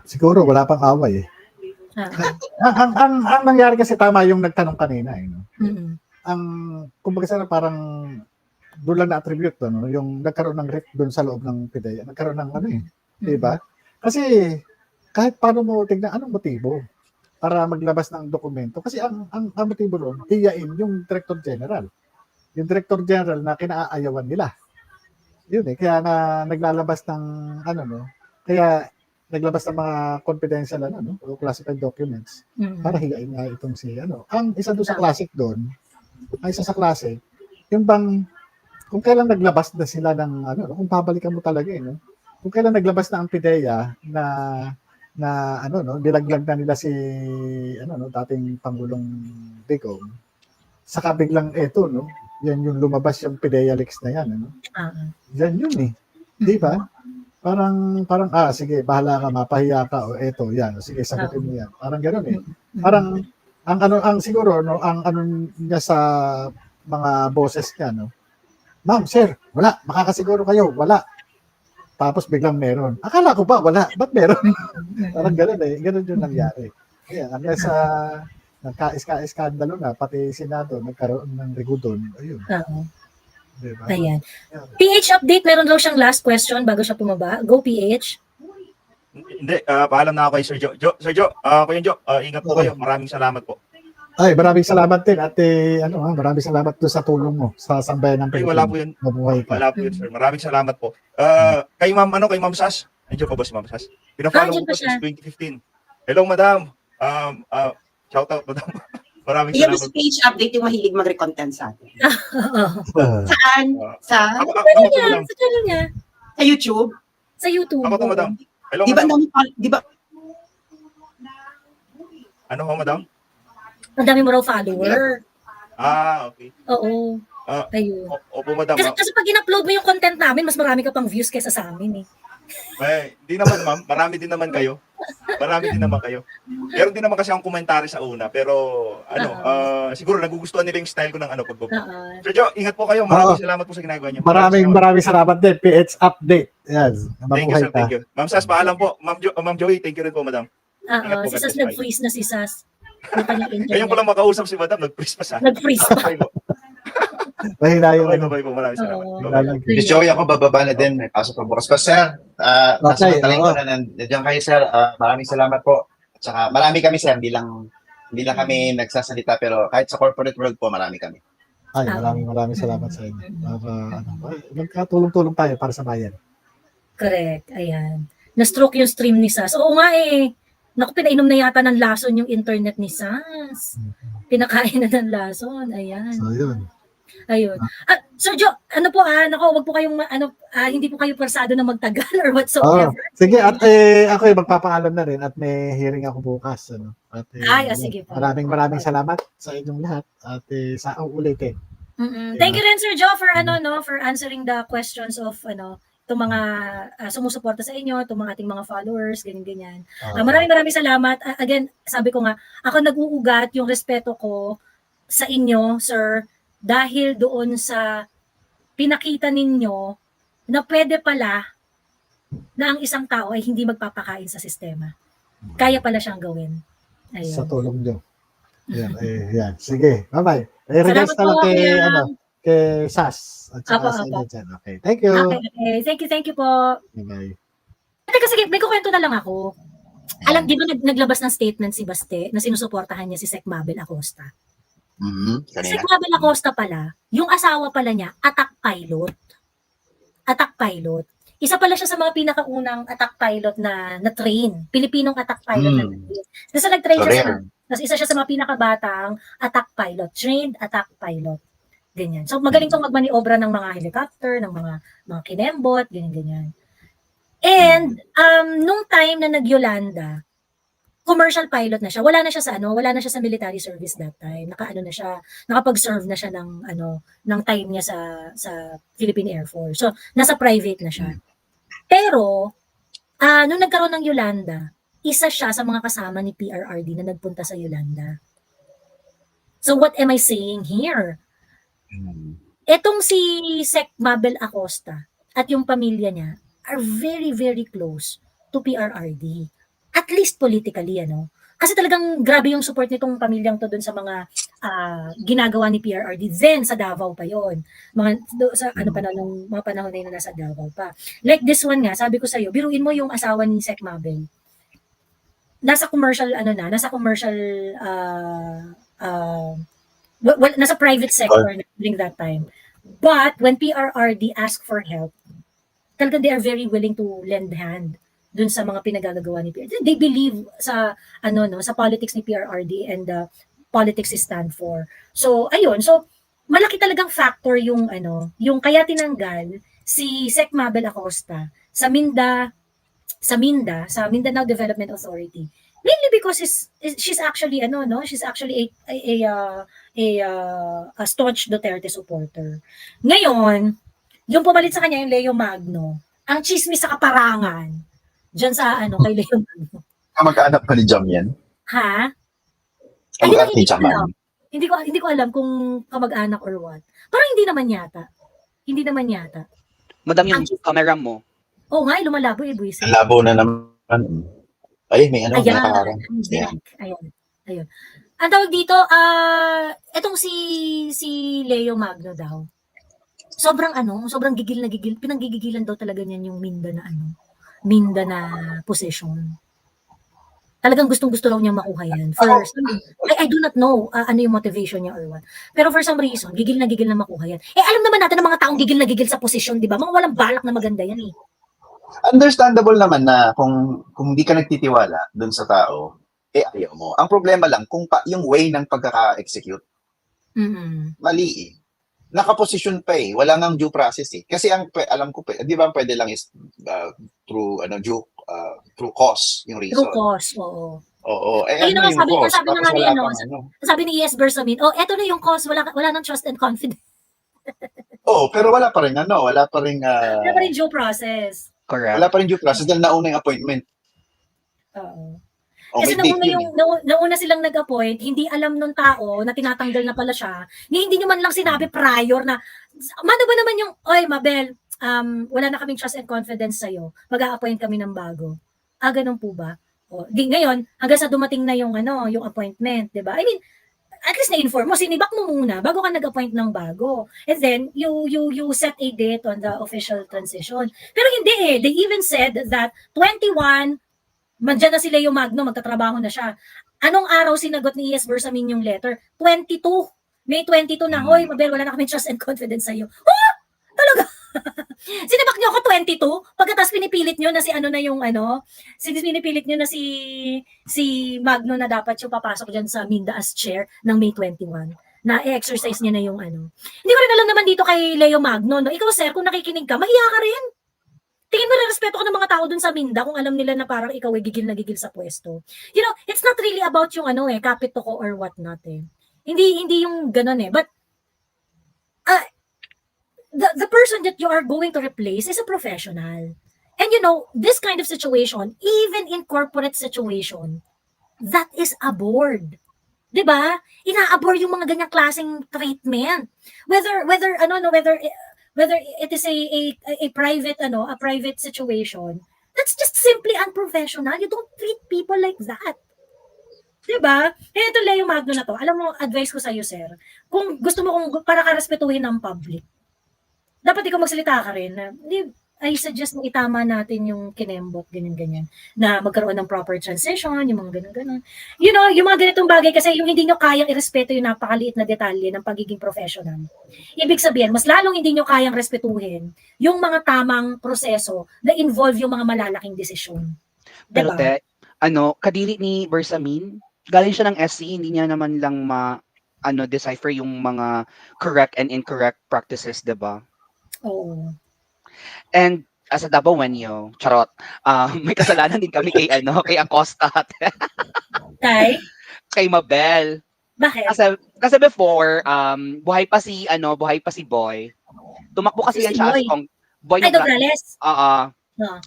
Siguro wala pang away eh. Ang nangyari kasi tama yung nagtanong kanina eh. No? Ang kumbaga sana parang doon lang na-attribute to, no? Yung nagkaroon ng rift doon sa loob ng PIDEA. Nagkaroon ng ano eh. Diba? Kasi kahit paano mo tignan, anong motibo para maglabas ng dokumento? Kasi ang motibo doon, hiyain yung Director General. Yung Director General na kinaayawan nila. Yun eh. Kaya na naglalabas ng ano no. Kaya naglabas ng mga confidential ano no, o classified documents para hiyain nga itong si ano. Ang isa doon sa classic doon, ang isa sa classic, yung bang kung kailan naglabas na sila ng ano, kung babalikan mo talaga eh, no? Kung kailan naglabas na ang PIDEA na ano no, dilaglag na nila si ano no, dating Pangulong Digong. Saka biglang eto no, yan yung lumabas yung PIDEA leaks na yan, ano? Yan yun eh. Di ba? Parang sige, bahala ka, mapahiya ka o eto, yan. Sige, sagutin mo yan. Parang ganoon eh. Parang ang siguro no, ang ano niya sa mga boses niya no. Ma'am, sir, wala. Makakasiguro kayo, wala. Tapos biglang meron. Akala ko ba, wala. Ba't meron? Parang gano'n eh. Gano'n yung nangyari. Kaya hanggang sa nagka-iskandalo na, pati Senado nagkaroon ng rigudon. Ayun. Diba? Ayan. PH update, meron daw siyang last question bago siya pumaba. Go PH. Hindi, paalam na ako kay Sir Jo. Sir Jo, Kuya Jo, ingat po kayo. Maraming salamat po. Ay, maraming salamat din at maraming salamat doon sa tulong mo sa sambayan ng Ay, Pilipinas. wala po yun. Mabuhay ka. Wala po yun, sir. Maraming salamat po. Kay Ma'am Sas. Nandiyo pa ba si Ma'am Sas? Pina-follow Nandiyan ko pa po siya. since 2015. Hello, madam. Shout out, madam. Maraming Iyan salamat. sa page update yung mahilig mag-recontent sa atin. Ah, Saan? Sa Ako to, madam. Sa channel niya. sa YouTube? Sa YouTube. Ako to, madam. Hello, Di ba madam. di ba Ano ho, madam? Ang dami mo raw follower. Okay. Oo. Ayun. Opo, madam. Kasi pag in-upload mo yung content namin, mas marami ka pang views kaysa sa amin eh. Di naman, ma'am. Marami din naman kayo. Meron din naman kasi ang komentary sa una. Pero, siguro nagugustuhan nila yung style ko ng pagbobo. Sir Jo, ingat po kayo. Maraming salamat po sa ginagawa niyo. maraming salamat din. PH update. Yes. Thank you, Mabuhay sir. ka. Thank you. Ma'am Sas, paalam po. Ma'am Joey, thank you rin po, madam. Ingat po, Si Sas God bless. nag-freeze na si Sas. Yung kanyang internet. Ngayon ko lang makausap si madam. Nag-freeze pa sa. Nag-freeze pa. Bye po. Mahina yung Bye ano. po. Maraming salamat. Oo. Bye-bye. Miss Joey, ako bababa na din. May pasok pa bukas. Pero sir, nasa Okay, mataling ko oo. na nandiyan kayo sir. Maraming salamat po. At saka marami kami sir, hindi lang kami nagsasalita pero kahit sa corporate world po marami kami. Ay, maraming salamat sa inyo. Magkatulong-tulong tayo para sa bayan. Correct. Ayan. Na-stroke yung stream ni Sas. Oo nga eh. Naku, pinainom na yata ng lason yung internet ni Sas. Pinakain na ng lason. Ayan. So, yun. Ayun. Sir Jo, wag po kayong, hindi po kayo persado na magtagal or whatsoever. Sige, at ako magpapaalam na rin at may hearing ako bukas. Ano? At, Sige po. maraming salamat sa inyong lahat at sa uulitin. Thank you rin Sir Jo for for answering the questions of itong mga sumusuporta sa inyo, itong mga ating mga followers, ganyan-ganyan. Maraming salamat. Again, sabi ko nga, ako nag-uugat yung respeto ko sa inyo, sir, dahil doon sa pinakita ninyo na pwede pala na ang isang tao ay hindi magpapakain sa sistema. Kaya pala siyang gawin. Ayun. Sa tulong nyo. Yan. Sige, bye-bye. Regards Salamat na lang po, kay, Kuya. kay Sas. At saka Apo. sa inyo dyan. Okay, thank you. Okay. Thank you po. Bye-bye. Teka, sige, may kukwento na lang ako. Alam, di ba naglabas ng statement si Baste na sinusuportahan niya si Sec Mabel Acosta? Mhm, Si kanina. Mabel Acosta pala, yung asawa pala niya, attack pilot. Attack pilot. Isa pala siya sa mga pinakaunang attack pilot na train. Pilipinong attack pilot na Hmm. train. Kasi nag-train So siya sa, rare. tapos isa siya sa mga pinakabatang attack pilot. Trained attack pilot. Ganyan. So magaling tong magmaniobra ng mga helicopter, ng mga kinembot, ganyan-ganyan. And nung time na nag-Yolanda, commercial pilot na siya. Wala na siya sa wala na siya sa military service that time. Naka-ano na siya, nakapag-serve na siya ng time niya sa Philippine Air Force. So nasa private na siya. Pero nung nagkaroon ng Yolanda, isa siya sa mga kasama ni PRRD na nagpunta sa Yolanda. So what am I saying here? Hmm. Etong si Sec Mabel Acosta at yung pamilya niya are very, very close to PRRD. At least politically, Kasi talagang grabe yung support nitong pamilyang to dun sa mga ginagawa ni PRRD. Then, sa Davao pa yon. Sa mga panahon na yun na nasa Davao pa. Like this one nga, sabi ko sa'yo, biruin mo yung asawa ni Sec Mabel. Nasa commercial, nasa private sector during that time. But when PRRD asked for help, talagang they are very willing to lend hand dun sa mga pinagagagawa ni PRRD. They believe sa sa politics ni PRRD and the politics is stand for. So ayun, so malaki talagang factor yung kaya tinanggal si Sec Mabel Acosta sa Mindanao Development Authority. Mainly because she's actually she's actually a staunch Duterte supporter. Ngayon, yung pumalit sa kanya yung Leo Magno, ang chismis sa kaparangan diyan sa kay Leo Magno. Kamag-anak pa ni Jam yan? Ha? Kamag-anak ni Hindi ko Jam alam. yan? Hindi ko alam kung kamag-anak or what. Parang hindi naman yata. Hindi naman yata. Madam, yung camera mo. Oo nga, lumalabo buwisit. Ang labo na naman. Ay, may may Ayan, nakaharang. Jack. Ayun. Ang tawag dito, etong si Leo Magno daw. Sobrang gigil na gigil. Pinanggigigilan daw talaga niyan yung Minda na position. Talagang gustong-gusto raw niyang makuha yan. I do not know ano yung motivation niya or what. Pero for some reason, gigil na makuha yan. Alam naman natin ng mga taong gigil na gigil sa posisyon, di ba? Mga walang balak na maganda yan eh. Understandable naman na kung hindi ka nagtitiwala dun sa tao, ayaw mo. Ang problema lang, yung way ng pagkaka-execute, mali eh. Nakaposisyon pa eh. Wala nang due process eh. Kasi alam ko, di ba pwede lang is through cause yung reason. True cause, oo. Oo. Ayun Ano na nga, yung cause? sabi na Tapos nga ni, wala pang sabi ni ES Bersamin, eto na yung cause, wala nang trust and confidence. pero wala pa rin wala pa rin Wala pa rin due process. Correct. wala pa rin due process dahil nauna yung appointment. Oo. O, Kasi may date yun eh. nauna silang nag-appoint, hindi alam nung tao na tinatanggal na pala siya, hindi nyo man lang sinabi prior na, mano ba naman yung, oy Mabel, wala na kaming trust and confidence sa'yo, mag-a-appoint kami ng bago. Ganun po ba? Di ngayon, hanggang sa dumating na yung yung appointment, di ba? I mean, at least na-inform mo, sinibak mo muna bago ka nag-appoint ng bago. And then, you set a date on the official transition. Pero hindi eh. They even said that 21, mandyan na si Leo Magno, magtatrabaho na siya. Anong araw sinagot ni ES Bersamin yung letter? 22. May 22 na, hoy, Mabel, wala na kami trust and confidence sa'yo. Talaga? Sinibak niyo ako 22? Pagkatapos pinipilit niyo na si pinipilit niyo na si Magno na dapat yung papasok dyan sa Minda as chair ng May 21. Na i-exercise niya na yung Hindi ko rin alam naman dito kay Leo Magno, no? Ikaw, sir, kung nakikinig ka, mahiya ka rin. Tingin mo na respeto ko ng mga tao dun sa Minda kung alam nila na parang ikaw ay gigil na gigil sa pwesto. You know, it's not really about yung kapit ko or what not eh. Hindi yung ganun eh. But, the person that you are going to replace is a professional. And you know, this kind of situation, even in corporate situation, that is abhorred. 'Di ba? Ina-abhor yung mga ganyang klaseng treatment. Whether it is a private situation, that's just simply unprofessional. You don't treat people like that. 'Di ba? Ito Leo Magno na to. Alam mo, advice ko sa iyo, sir. Kung gusto mo para ka respetuhin ng public, dapat ikaw magsalita ka rin. I suggest na itama natin yung kinembot, ganyan-ganyan. Na magkaroon ng proper transition, yung mga ganun-ganun. You know, yung mga ganitong bagay kasi yung hindi nyo kayang irespeto yung napakaliit na detalye ng pagiging professional. Ibig sabihin, mas lalong hindi nyo kayang respetuhin yung mga tamang proseso na involve yung mga malalaking desisyon. Pero Diba? te, kadiri ni Bersamin, galing siya ng SC, hindi niya naman lang decipher yung mga correct and incorrect practices, 'di ba? Oo. And as a Dabawenyo, charot, may kasalanan din kami kay Acosta, Kay? kay Mabel. Bakit? Kasi before, buhay pa si Boy. Tumakbo kasi Si yan siya Boy? as Boy Ay, Nograles. Nograles? Oo. No.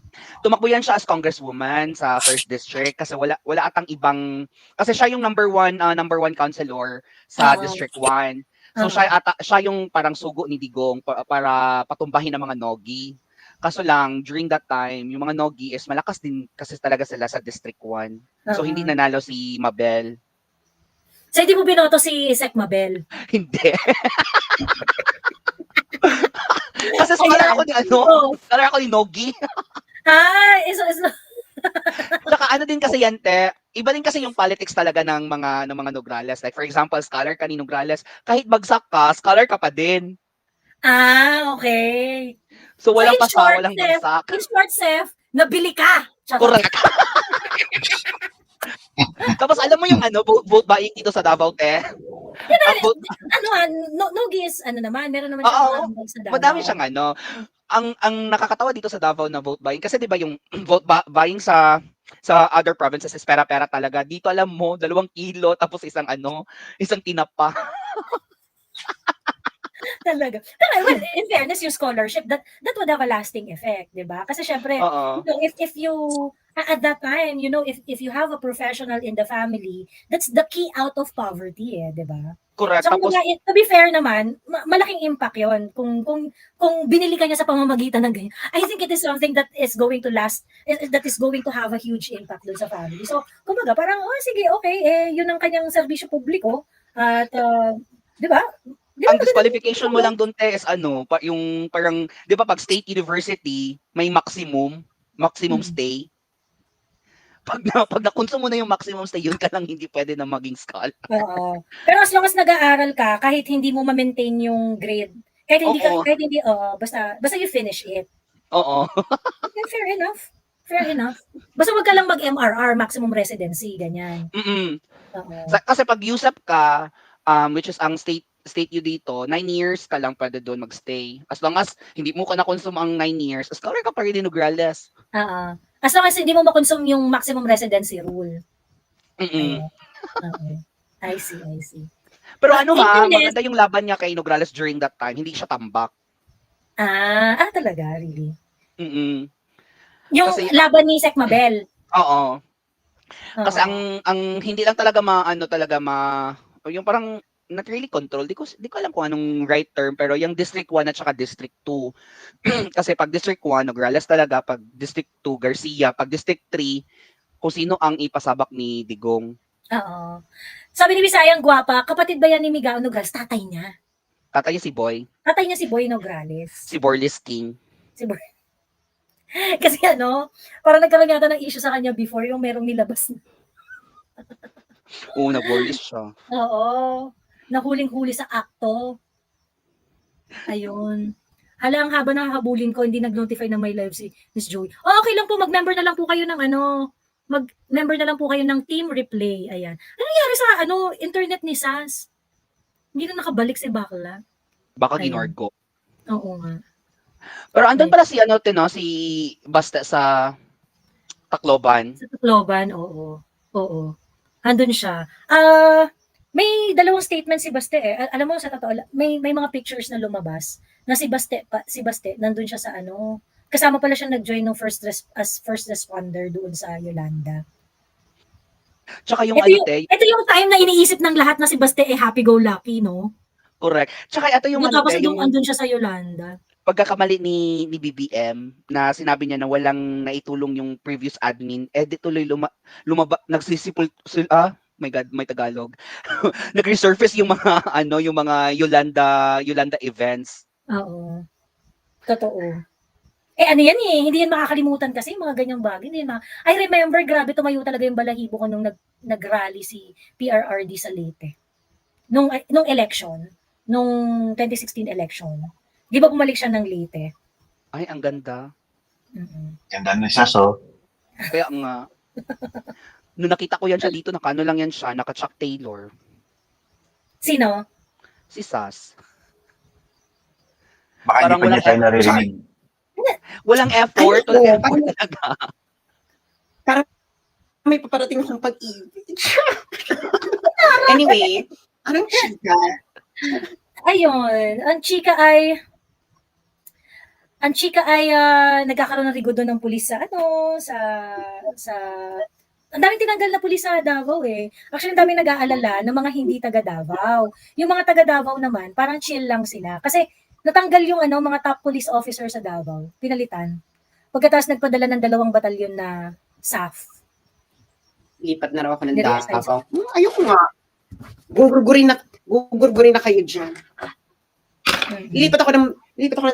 Tumakbo yan siya as congresswoman sa first district kasi wala atang ibang, kasi siya yung number one councilor sa Oo. District 1. So Oo. siya yung parang sugo ni Digong para patumbahin ng mga Nogi. Kaso lang, during that time, yung mga Nogi is malakas din kasi talaga sila sa District 1. So Oo. hindi nanalo si Mabel. So, hindi mo binoto si Sec Mabel? Hindi. Kasi scholar ako ni Oo. scholar ako ni Nogi. Iso. Tsaka ano din kasi yan, te, iba din kasi yung politics talaga ng mga Nograles. Like for example, scholar ka ni Nograles, kahit bagsak ka, scholar ka pa din. Okay. So walang in pasa, short, walang Sef, bagsak. In short, Sef, nabili ka. Charot. Correct. Tapos alam mo yung vote buying dito sa Davao, te? Ang vote, Nogi is, naman, meron naman siyang oo, mga ambag sa Davao. madami siyang ang nakakatawa dito sa Davao na vote buying kasi 'di ba yung buying sa other provinces is pera-pera talaga. Dito alam mo, 2 kilo tapos isang tinapa. Talaga. Pero well, in fairness, yung scholarship, that would have a lasting effect, di ba? Kasi syempre, Oo. if you, at that time, if you have a professional in the family, that's the key out of poverty, di ba? Correct. So, Tapos to be fair naman, malaking impact yon kung binili ka niya sa pamamagitan ng ganyan. I think it is something that is going to last, that is going to have a huge impact dun sa family. So, kumbaga, parang, sige, okay, yun ang kanyang serbisyo publiko. At, di ba? ang disqualification mo lang doon, te, is yung parang, 'di ba pag state university, may maximum stay. Pag nakonsume mo na yung maximum stay, yun ka lang hindi pwede na maging scholar. Oo. Pero as long as nag-aaral ka, kahit hindi mo ma-maintain yung grade, kahit hindi, basta you finish it. Oo. Okay, fair enough. Basta wag ka lang mag-MRR, maximum residency, ganyan. Oo. Kasi pag USAP ka, which is ang state you dito, 9 years ka lang pwede doon magstay. As long as hindi mo ka na-consume ang 9 years, scholar ka pa rin in Nograles. Oo. As long as hindi mo ma-consume yung maximum residency rule. Oo. I see. Pero fairness, maganda yung laban niya kay Nograles during that time. Hindi siya tambak. Talaga, really? Yung Kasi, laban ni Sec Mabel. Oo. Kasi ang hindi lang talaga yung parang not really control. Di ko alam kung anong right term, pero yung District 1 at saka District 2. Kasi pag District 1, Nograles talaga. Pag District 2, Garcia. Pag District 3, kung sino ang ipasabak ni Digong. Oo. Sabi ni Bisayang Guwapa, kapatid ba yan ni Migao Nograles? Tatay niya. Tatay niya si Boy. Tatay niya si Boy Nograles. Si Borlis King. Kasi parang nagkaroon yata ng issue sa kanya before yung merong nilabas na. Oo, na-Borlis siya. Oo. Nahuling-huli sa akto. Ayun. Ang haba na habulin ko, hindi nag-notify ng my live si Miss Joey. Okay lang po, mag-member na lang po kayo ng mag-member na lang po kayo ng Team Replay. Ayan. Ano nangyari sa internet ni Sas? Hindi na nakabalik si Bakla. Baka Ayun. ginorgo. Oo nga. Pero andun pala si si Basta sa Tacloban. Sa Tacloban, oo. Andun siya. May 2 statement si Baste eh. Alam mo, sa totoo, may mga pictures na lumabas na si Baste nandun siya sa kasama pala siya nag-join ng as first responder doon sa Yolanda. Tsaka yung Ito yung time na iniisip ng lahat na si Baste happy-go-lucky, no? Correct. Tsaka ito yung Tapos yung andun siya sa Yolanda. Pagkakamali ni BBM na sinabi niya na walang naitulong yung previous admin, di tuloy nagsisipul my God, may Tagalog. Nag-resurface yung mga yung mga Yolanda events. Oo. Totoo. Ano yan hindi yan makakalimutan kasi mga ganyang bagay. Hindi yan I remember, grabe tumayo talaga yung balahibo ko nung nag-rally si PRRD sa Leyte. Nung election, nung 2016 election. Di ba bumalik siya ng Leyte? Ay, ang ganda. Mm-mm. Ganda na siya, so. Kaya nga. Nung nakita ko yan siya dito, nakano lang yan siya, naka-Chuck Taylor. Sino? Si Sas. Baka hindi Parang pa niya walang tayo naririnig. Walang effort. Ay, Walang oo, effort parang- talaga. May paparating akong pag-ibig. Anyway, anong chika? Ayun, ang chika ay nagkakaroon ng rigodo ng pulis sa sa ang daming tinanggal na pulis sa Davao eh. Actually, ang daming nag-aalala ng mga hindi taga Davao. Yung mga taga Davao naman, parang chill lang sila. Kasi natanggal yung mga top police officer sa Davao. Pinalitan. Pagkatapos nagpadala ng 2 batalyon na SAF. Lipat na raw ako ng Nire-resign Davao. Ayoko nga. Gugurgurin na kayo dyan. Lipat ako ng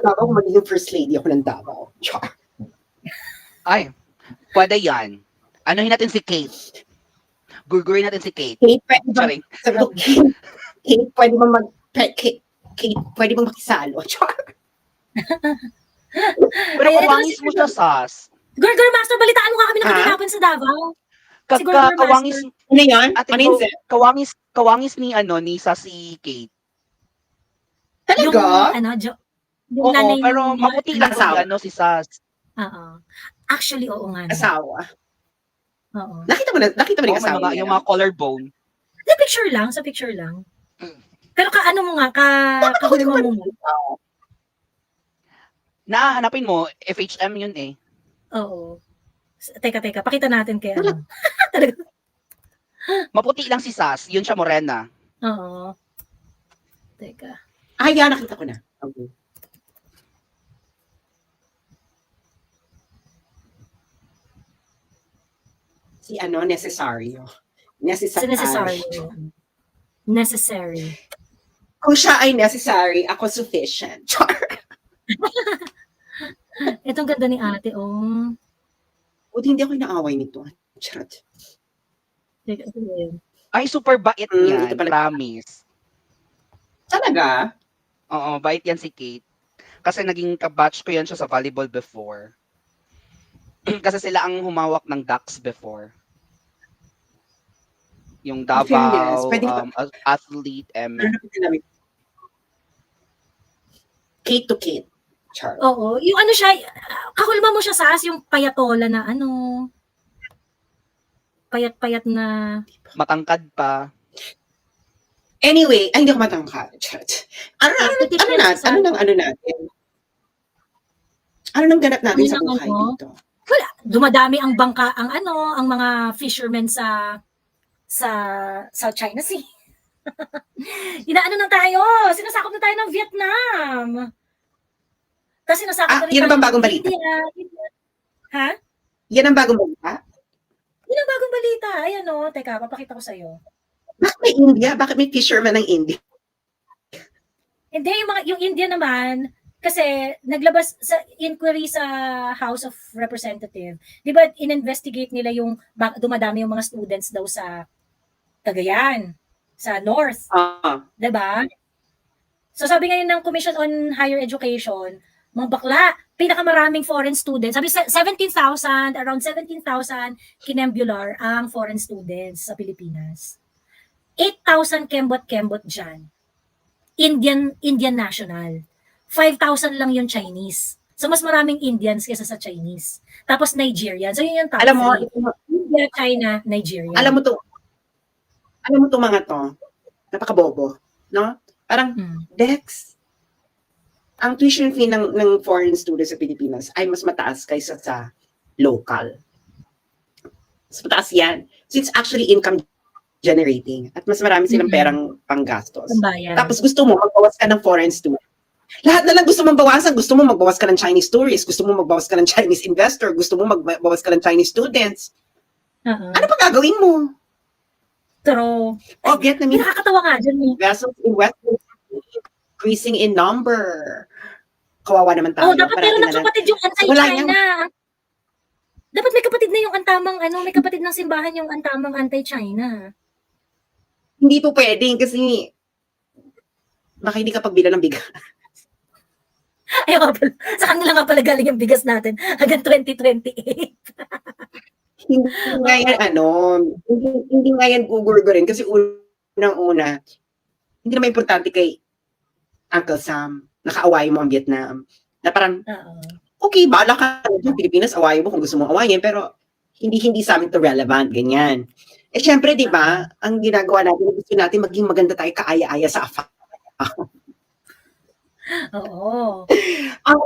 Davao kung magiging first lady ako ng Davao. Char. Ay, pwede yan. Anuhin natin si Kate. Gurgurin natin si Kate. Kate, pwede ba? Charing. Sabi ko, Kate, pwede ba Kate, pwede bang makisalo? Char. Pero Ay, ito kawangis si- mo siya, Sas. Gurgur Master, balitaan mo nga kami nakatinapan sa Davao. Siguro, Kawangis, Ano yan? ate Ano ko, yun? kawangis ni ni Sas si Kate. Yung, Talaga? Oo, yung nanay pero yung- maputi lang asawa. si Sas. Oo. Actually, oo nga. no. Asawa. Oo. Nakita mo na Oo, yung may asawa mga, niya. yung mga collarbone. Sa picture lang. Pero kaano mo nga, kahulma mo mo. Hanapin mo, FHM yun eh. Oo. Teka, pakita natin kay ano. Talaga. Maputi lang si Sas, yun siya morena. Oo. Teka. Yan, nakita ko na. Okay. Si Necessario. Necessary. Necessary. Kung siya ay necessary, ako sufficient. Char. Itong ganda ni ate, oh. Buti hindi ako inaaway nito. Charot. Teka, ito yun. Ay, super bait niyan, ito pala. promise. Talaga? Oo, bait yan si Kate. Kasi naging kabatch ko yan siya sa volleyball before. Kasi sila ang humawak ng Ducks before. Yung In fairness, Davao, pwede ka- athlete, Ano na pinalamin? Kate to Kate. Char. Oo. Yung ano siya, kahulma mo siya Sas, yung payatola na payat-payat na, matangkad pa. Anyway, hindi ako matangkad. Charot. Ano natin? Ano nang ganap natin sa Ano buhay mo? dito? dumadami ang bangka, ang mga fishermen sa South China Sea. Inaano na tayo, sinasakop na tayo ng Vietnam. Kasi nasakop na rin yan tayo ang ng bagong balita. India. Ha? Yan ang bagong balita. Yun ang bagong balita. Ayan o, teka, papakita ko sa'yo. Bakit may India? Bakit may fisherman ng India? Hindi, yung India naman, kasi naglabas sa inquiry sa House of Representative, di ba in-investigate nila yung dumadami yung mga students daw sa Cagayan, sa North, di ba? So sabi ngayon ng Commission on Higher Education, mga bakla, pinakamaraming foreign students. Sabi 17,000, around 17,000 kinembular ang foreign students sa Pilipinas. 8,000 kembot-kembot dyan. Indian national. 5,000 lang yung Chinese. So, mas maraming Indians kaysa sa Chinese. Tapos Nigerian. So, yun yung top Alam mo, 3. India, China, Nigeria. alam mo to mga to, napakabobo, no? Parang, Dex, ang tuition fee ng foreign students sa Pilipinas ay mas mataas kaysa sa local. Mas mataas yan. So, it's actually income generating. At mas marami silang perang panggastos. Pambayan. Tapos gusto mo, magbawas ka ng foreign student. Lahat na lang gusto mong bawasan. Gusto mo magbawas ka ng Chinese tourists. Gusto mo magbawas ka ng Chinese investor. Gusto mo magbawas ka ng Chinese students. Ano pa gagawin mo? True. Oh, Vietnamese Nakakatawa nga dyan. vessels in West increasing in number. kawawa naman tayo. Oh, dapat meron parating ng na lang. kapatid yung Wala anti-China. Dapat may kapatid na yung antamang may kapatid ng simbahan yung antamang anti-China. Hindi po pwedeng kasi baka hindi ka pagbila ng bigas. Ay, nga pala, sa kanila nga pala galing yung bigas natin hanggang 2028. Hindi nga yan, hindi nga yan gugurgurin kasi unang-una, hindi naman importante kay Uncle Sam, nakaawayin mo ang Vietnam. Na parang, Oo. okay, bala ka dyan, Pilipinas, awayin mo kung gusto mong awayin, pero hindi sa amin to relevant, ganyan. Eh, syempre, di ba, ang ginagawa natin, gusto natin maging maganda tayo kaaya-aya sa AFA. Oo. Ang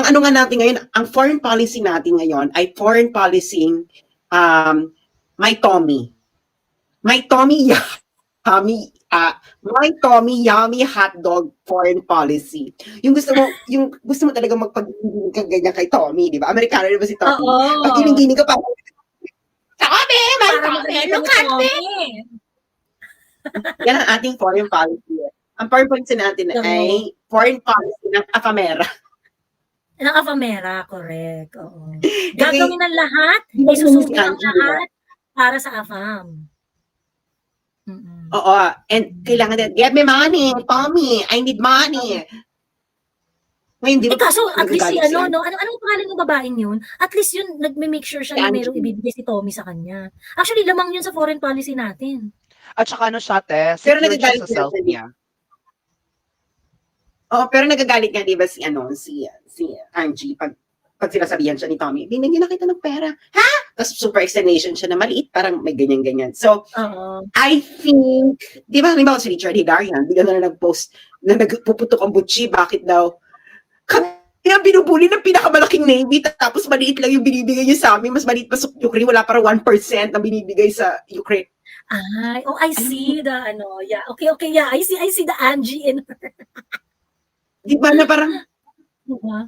ano nga natin ngayon, ang foreign policy natin ngayon ay foreign policy my Tommy. My Tommy yummy hotdog foreign policy. Yung gusto mo talaga magpag-giling kang ganyan kay Tommy, di ba? Amerikano na ba si Tommy? Oo. Pag giling ka pa, Tommy! My Para Tommy! magaling Look yung at me! Tommy. Yan ang ating foreign policy. Ang foreign policy natin ay foreign policy ng Afamera. Ng Afamera, correct. Oo. Kasi, Gagawin ng lahat, di ba isusubo si ang Angie, di ba? lahat para sa AFAM. Mm-mm. Oo. And kailangan din, get me money, Tommy. I need money. Ngayon, di ba? Kaso, at least si nagagalit siya? anong pangalan ng babaeng yun? At least yun, nagme-make sure siya na Si merong Angie. ibibigay si Tommy sa kanya. Actually, lamang yun sa foreign policy natin. At saka ano siya, te, Pero secure siya nagagalit sa sila self sa niya. Oo, pero nagagalit nga, di ba, si Angie, pag sinasabihan siya ni Tommy, binigyan na kita ng pera. Ha? Tapos super explanation siya na maliit, parang may ganyan-ganyan. So, Oo. I think, di ba, halimbawa si Richard Hidarian, bigla na nag-post na nagpuputok ang butchi, bakit daw? Kaya binubuli ng pinakamalaking Navy, tapos maliit lang yung binibigay niya sa amin, mas maliit pa sa Ukraine, wala para 1% na binibigay sa Ukraine. Ay, I see the, yeah. Okay, yeah, I see the Angie in her. Di ba na parang, Diba?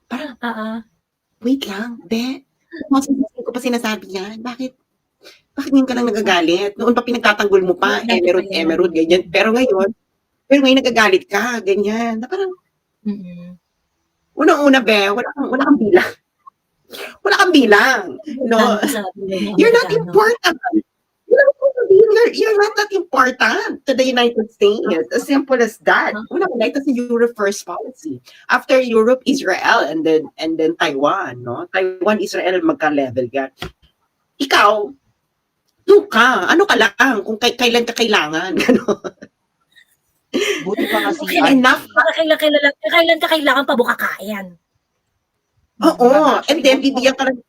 parang, wait lang, be, masasasing ko pa sinasabi yan, bakit ngayon ka lang nagagalit? Noon pa pinagtatanggol mo pa, emerald, ganyan. Pero ngayon nagagalit ka, ganyan. Na parang, Mm-mm. unang-una, be, wala kang bilang. Wala kang bilang. No, you're not important. You're not that important to the United States. As simple as that. Una-una, ito sa Europe first policy. After Europe, Israel, and then Taiwan, no? Taiwan, Israel, magka-level ka. Ikaw, doon ka. Ano ka lang? Kung kailan ka kailangan. Gano'n. Buti pa nga si Okay, Angie. Enough. Kailan ka kailangan pabukakayan? Oo. And then, bibigyan ka lang.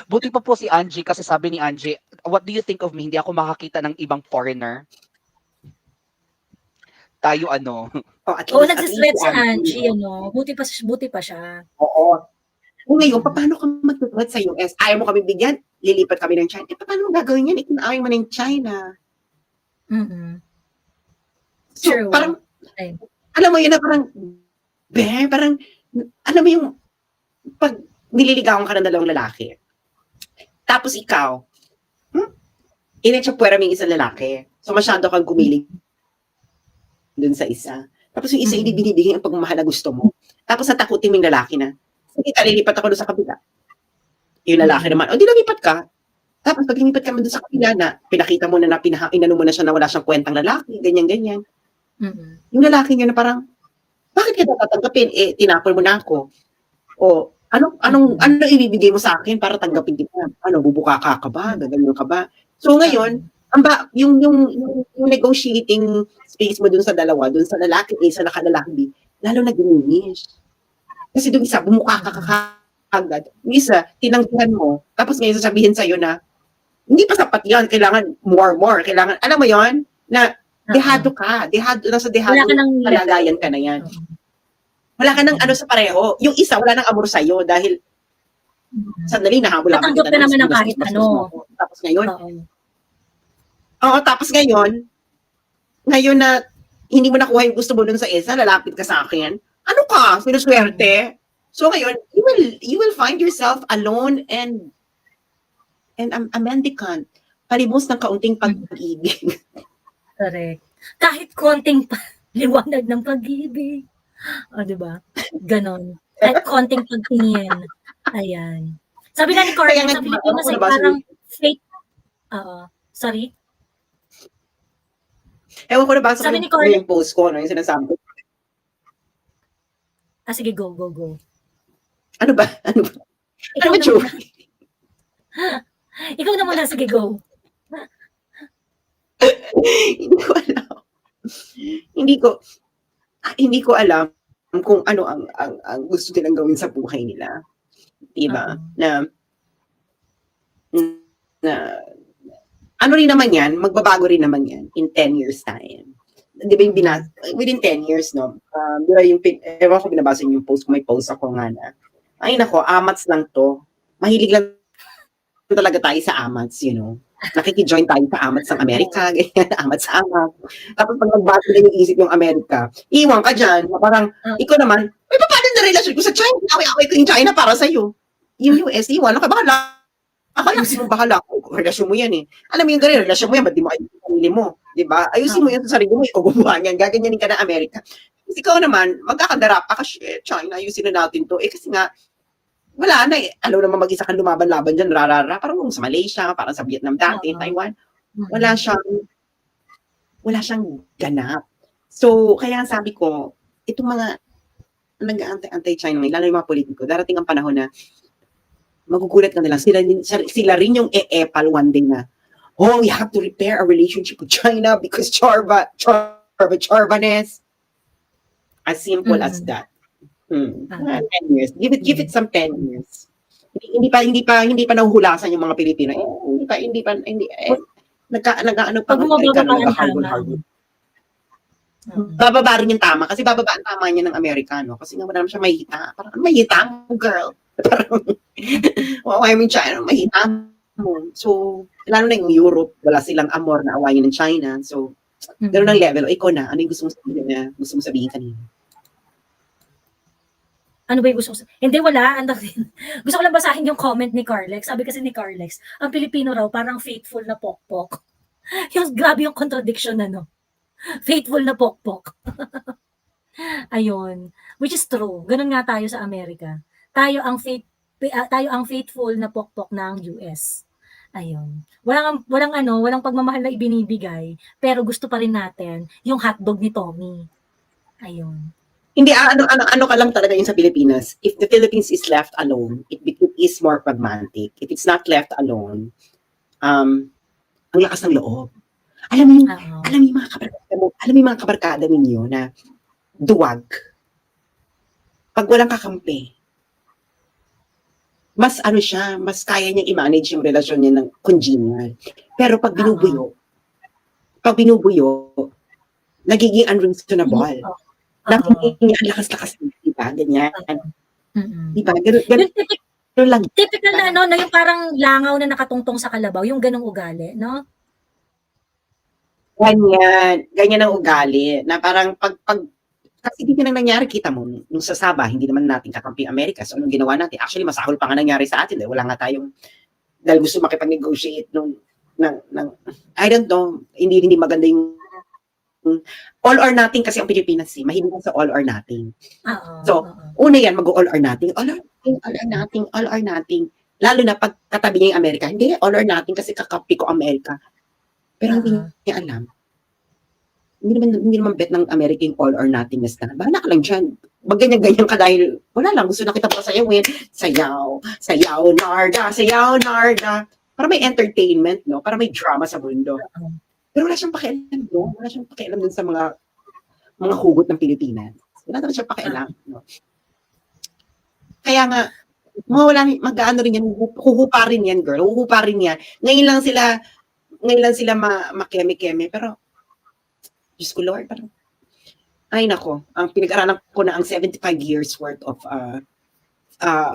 Buti pa po si Angie kasi sabi ni Angie, what do you think of me? Hindi ako makakita ng ibang foreigner. Tayo ano. Oh, at Oo, least nagsisweat si Angie, Angie, Buti pa siya. Oo. Kung ngayon, paano ka magtutuwad sa US? Ayaw mo kami bigyan, lilipat kami ng China. Paano mo gagawin yan? Ayaw mo ng China. Mm-mm. So, True. parang, Ay. alam mo yun na parang, alam mo yung, pag nililigawan ka ng dalawang lalaki, tapos ikaw, inetsapwera mo yung isang lalaki. So, masyado kang gumiling dun sa isa. Tapos yung isa, hindi binibigay ang pagmamahal na gusto mo. Tapos natakutin mo yung lalaki na, sige, lilipat ako doon sa kabila. Yung lalaki naman, o di lumipat ka. Tapos pag lumipat ka doon sa kabila na, pinakita mo na inano mo na siya na wala siyang kwentang lalaki, ganyan-ganyan. Mm-mm. Yung lalaki niya na parang, bakit kita tatanggapin? Eh, tinapon mo na ako. O, anong ibibigay mo sa akin para tanggapin kita? Bubuka ka ba? Gagawin ka ba? So ngayon, yung negotiating space mo dun sa dalawa, dun sa lalaki A, sa lalaki B, lalo na diminish. Kasi dun isa, bumuka ka agad. Yung isa, tinanggihan mo, tapos ngayon sasabihin sa'yo na, hindi pa sapat yan, kailangan more. Kailangan, alam mo yon na dehado ka. Nasa dehado, Wala ka ng kalagayan ka na yan. Wala ka ng sa pareho. Yung isa, wala nang amor sa'yo dahil sandali, nahabol-habol Tatanggap ka naman ng kahit ano. Tapos ngayon, Oo. tapos ngayon na hindi mo nakuha yung gusto mo dun sa isa, lalapit ka sa akin. Ano ka? Sinuswerte? So ngayon, you will find yourself alone and a mendicant. Palibos ng kaunting pag-ibig. Correct. Kahit konting liwanag ng pag-ibig. O, di ba? Ganon. Kahit konting pagtingin. Ayan. Sabi nga ni Kaya Carmen, nga, sa Pilipinas ako ay nabasa parang fake. Oo. Sorry? Ewan ko, nabasa ko Sabi ni yung, Carmen, yung post ko, yung sinasabi ko. sige, go, go, go. Ano ba? Ano ba? Ano Ikaw ba, na joke? muna. Ikaw na muna, sige, go. Hindi ko alam. Hindi ko, hindi ko alam kung ano ang gusto nilang gawin sa buhay nila. Diba? Oo. Na ano rin naman yan, magbabago rin naman yan in 10 years time. Di ba yung within 10 years, no? Di ba yung, ewan ko binabasa yung post ko, may post ako nga na, ay nako, amats lang to. Mahilig lang talaga tayo sa amats, you know. Nakikijoin tayo sa amats ng Amerika, ganyan, amats sa amats. Tapos pag nagbago na yung isip yung Amerika, iwan ka dyan, na parang, ikaw naman, ay, paano na relasyon ko sa China? Away-away ko yung China para sa'yo. Yung US, iwan, ka bahala. Ayusin mo, bahala. Relasyon mo yan eh. Alam mo yung ganyan, relasyon mo yan, ba't di mo ayusin sa sarili mo? Diba? Ayusin mo yan sa sarili mo, ikaw gumawa niyan, gaganyanin ka ng Amerika. Kasi ikaw naman, magkakadarap ka kasi, China, ayusin na natin to. Eh kasi nga, wala na eh. Alam naman mag-isa kang lumaban-laban dyan, rarara. Parang sa Malaysia, parang sa Vietnam dati, Taiwan. Wala siyang ganap. So, kaya sabi ko, itong mga nag-anti-China, lalo yung mga politiko, darating ang panahon na magugulat ka nila. Sila rin yung e-epal one day na, oh, we have to repair our relationship with China because Charvanes. As simple as that. 10 years. Give it some 10 years. Hindi pa nahuhulasan yung mga Pilipino. Nag-ano pa. Pag bumababa pa ang tama. Bababa rin yung tama. Kasi bababa ang tama niya ng Amerikano. Kasi nga wala naman siya mahita. Parang mahita mo, girl. Parang, I mean, China, mahita mo. So, lalo na yung Europe, wala silang amor na awayin ng China. So, gano'n ang level. O, ikaw na, ano yung gusto mong sabihin kanina? Ano ba yung gusto ko Hindi, wala. Gusto ko lang basahin yung comment ni Carlex. Sabi kasi ni Carlex, ang Pilipino raw parang faithful na pokpok. Yung grabe yung contradiction faithful na pokpok. Ayun. Which is true. Ganun nga tayo sa Amerika. Tayo ang faithful na pokpok ng US. Ayun. Walang pagmamahal na ibinibigay, pero gusto pa rin natin yung hotdog ni Tommy. Ayun. Hindi, ano ka lang talaga yun sa Pilipinas. If the Philippines is left alone, it is more pragmatic. If it's not left alone, ang lakas ng loob. Alam mo yung mga kabarkada ninyo na duwag. Pag walang kakampi, mas kaya niyang i-manage yung relasyon niya ng congenial. Pero pag binubuyo, nagiging unreasonable. Natin niya ang lakas-lakas, diba? Ganyan. Diba? Ganun lang. Typical na yung parang langaw na nakatungtong sa kalabaw, yung ganong ugali, no? Ganyan ang ugali. Na parang kasi hindi na nangyari, kita mo, nung sa Sabah, hindi naman natin kakampi Amerika. So, anong ginawa natin? Actually, masahol pa nga nangyari sa atin. Wala nga tayong, dahil gusto makipag-negotiate I don't know, hindi maganda yung all or nothing kasi ang Pilipinas mahilig sa all or nothing. So, una yan, mag-all or nothing. All or nothing. Lalo na pag katabi niya yung Amerika. Hindi, all or nothing kasi kakapi ko Amerika. Pero hindi niya alam. Hindi naman bet ng Amerika yung all or nothingness na. Bahala ka lang dyan. Ganyan ka dahil, wala lang, gusto na kita pa sayawin. Sayaw, Narda. Para may entertainment, no? Para may drama sa mundo. Pero wala siyang pakialam, no? Wala siyang pakialam dun sa mga hugot ng Pilipinas. Wala naman siyang pakialam, no? Kaya nga, mag-ano rin yan, huhupa rin yan, girl. Huhupa rin yan. Ngayon lang sila makeme-keme, pero, Diyos ko, Lord, parang, ay nako, ang pinag-aralan ko na ang 75 years worth of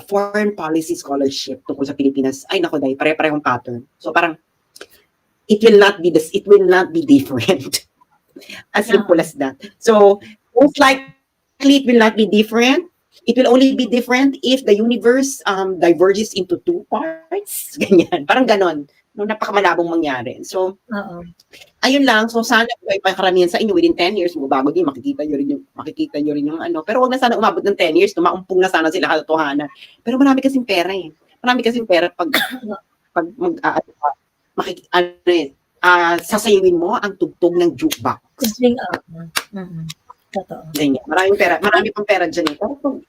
foreign policy scholarship tungkol sa Pilipinas, ay nako, dahil pare-parehong pattern. So parang, it will not be different. As simple as that. So, most likely it will not be different. It will only be different if the universe diverges into two parts. Ganyan. Parang ganon. No, napakamalabong mangyari. So, Oo. ayun lang. So, sana ay karamihan sa inyo within 10 years, bago din, makikita nyo rin yung ano. Pero wag na sana umabot ng 10 years, maumpong na sana sila katotohanan. Pero marami kasing pera eh. Marami kasing pera pag sasayawin mo ang tugtog ng jukebox. Bring up. Totoo. Ganyan. Marami pang pera dyan eh. Pero kung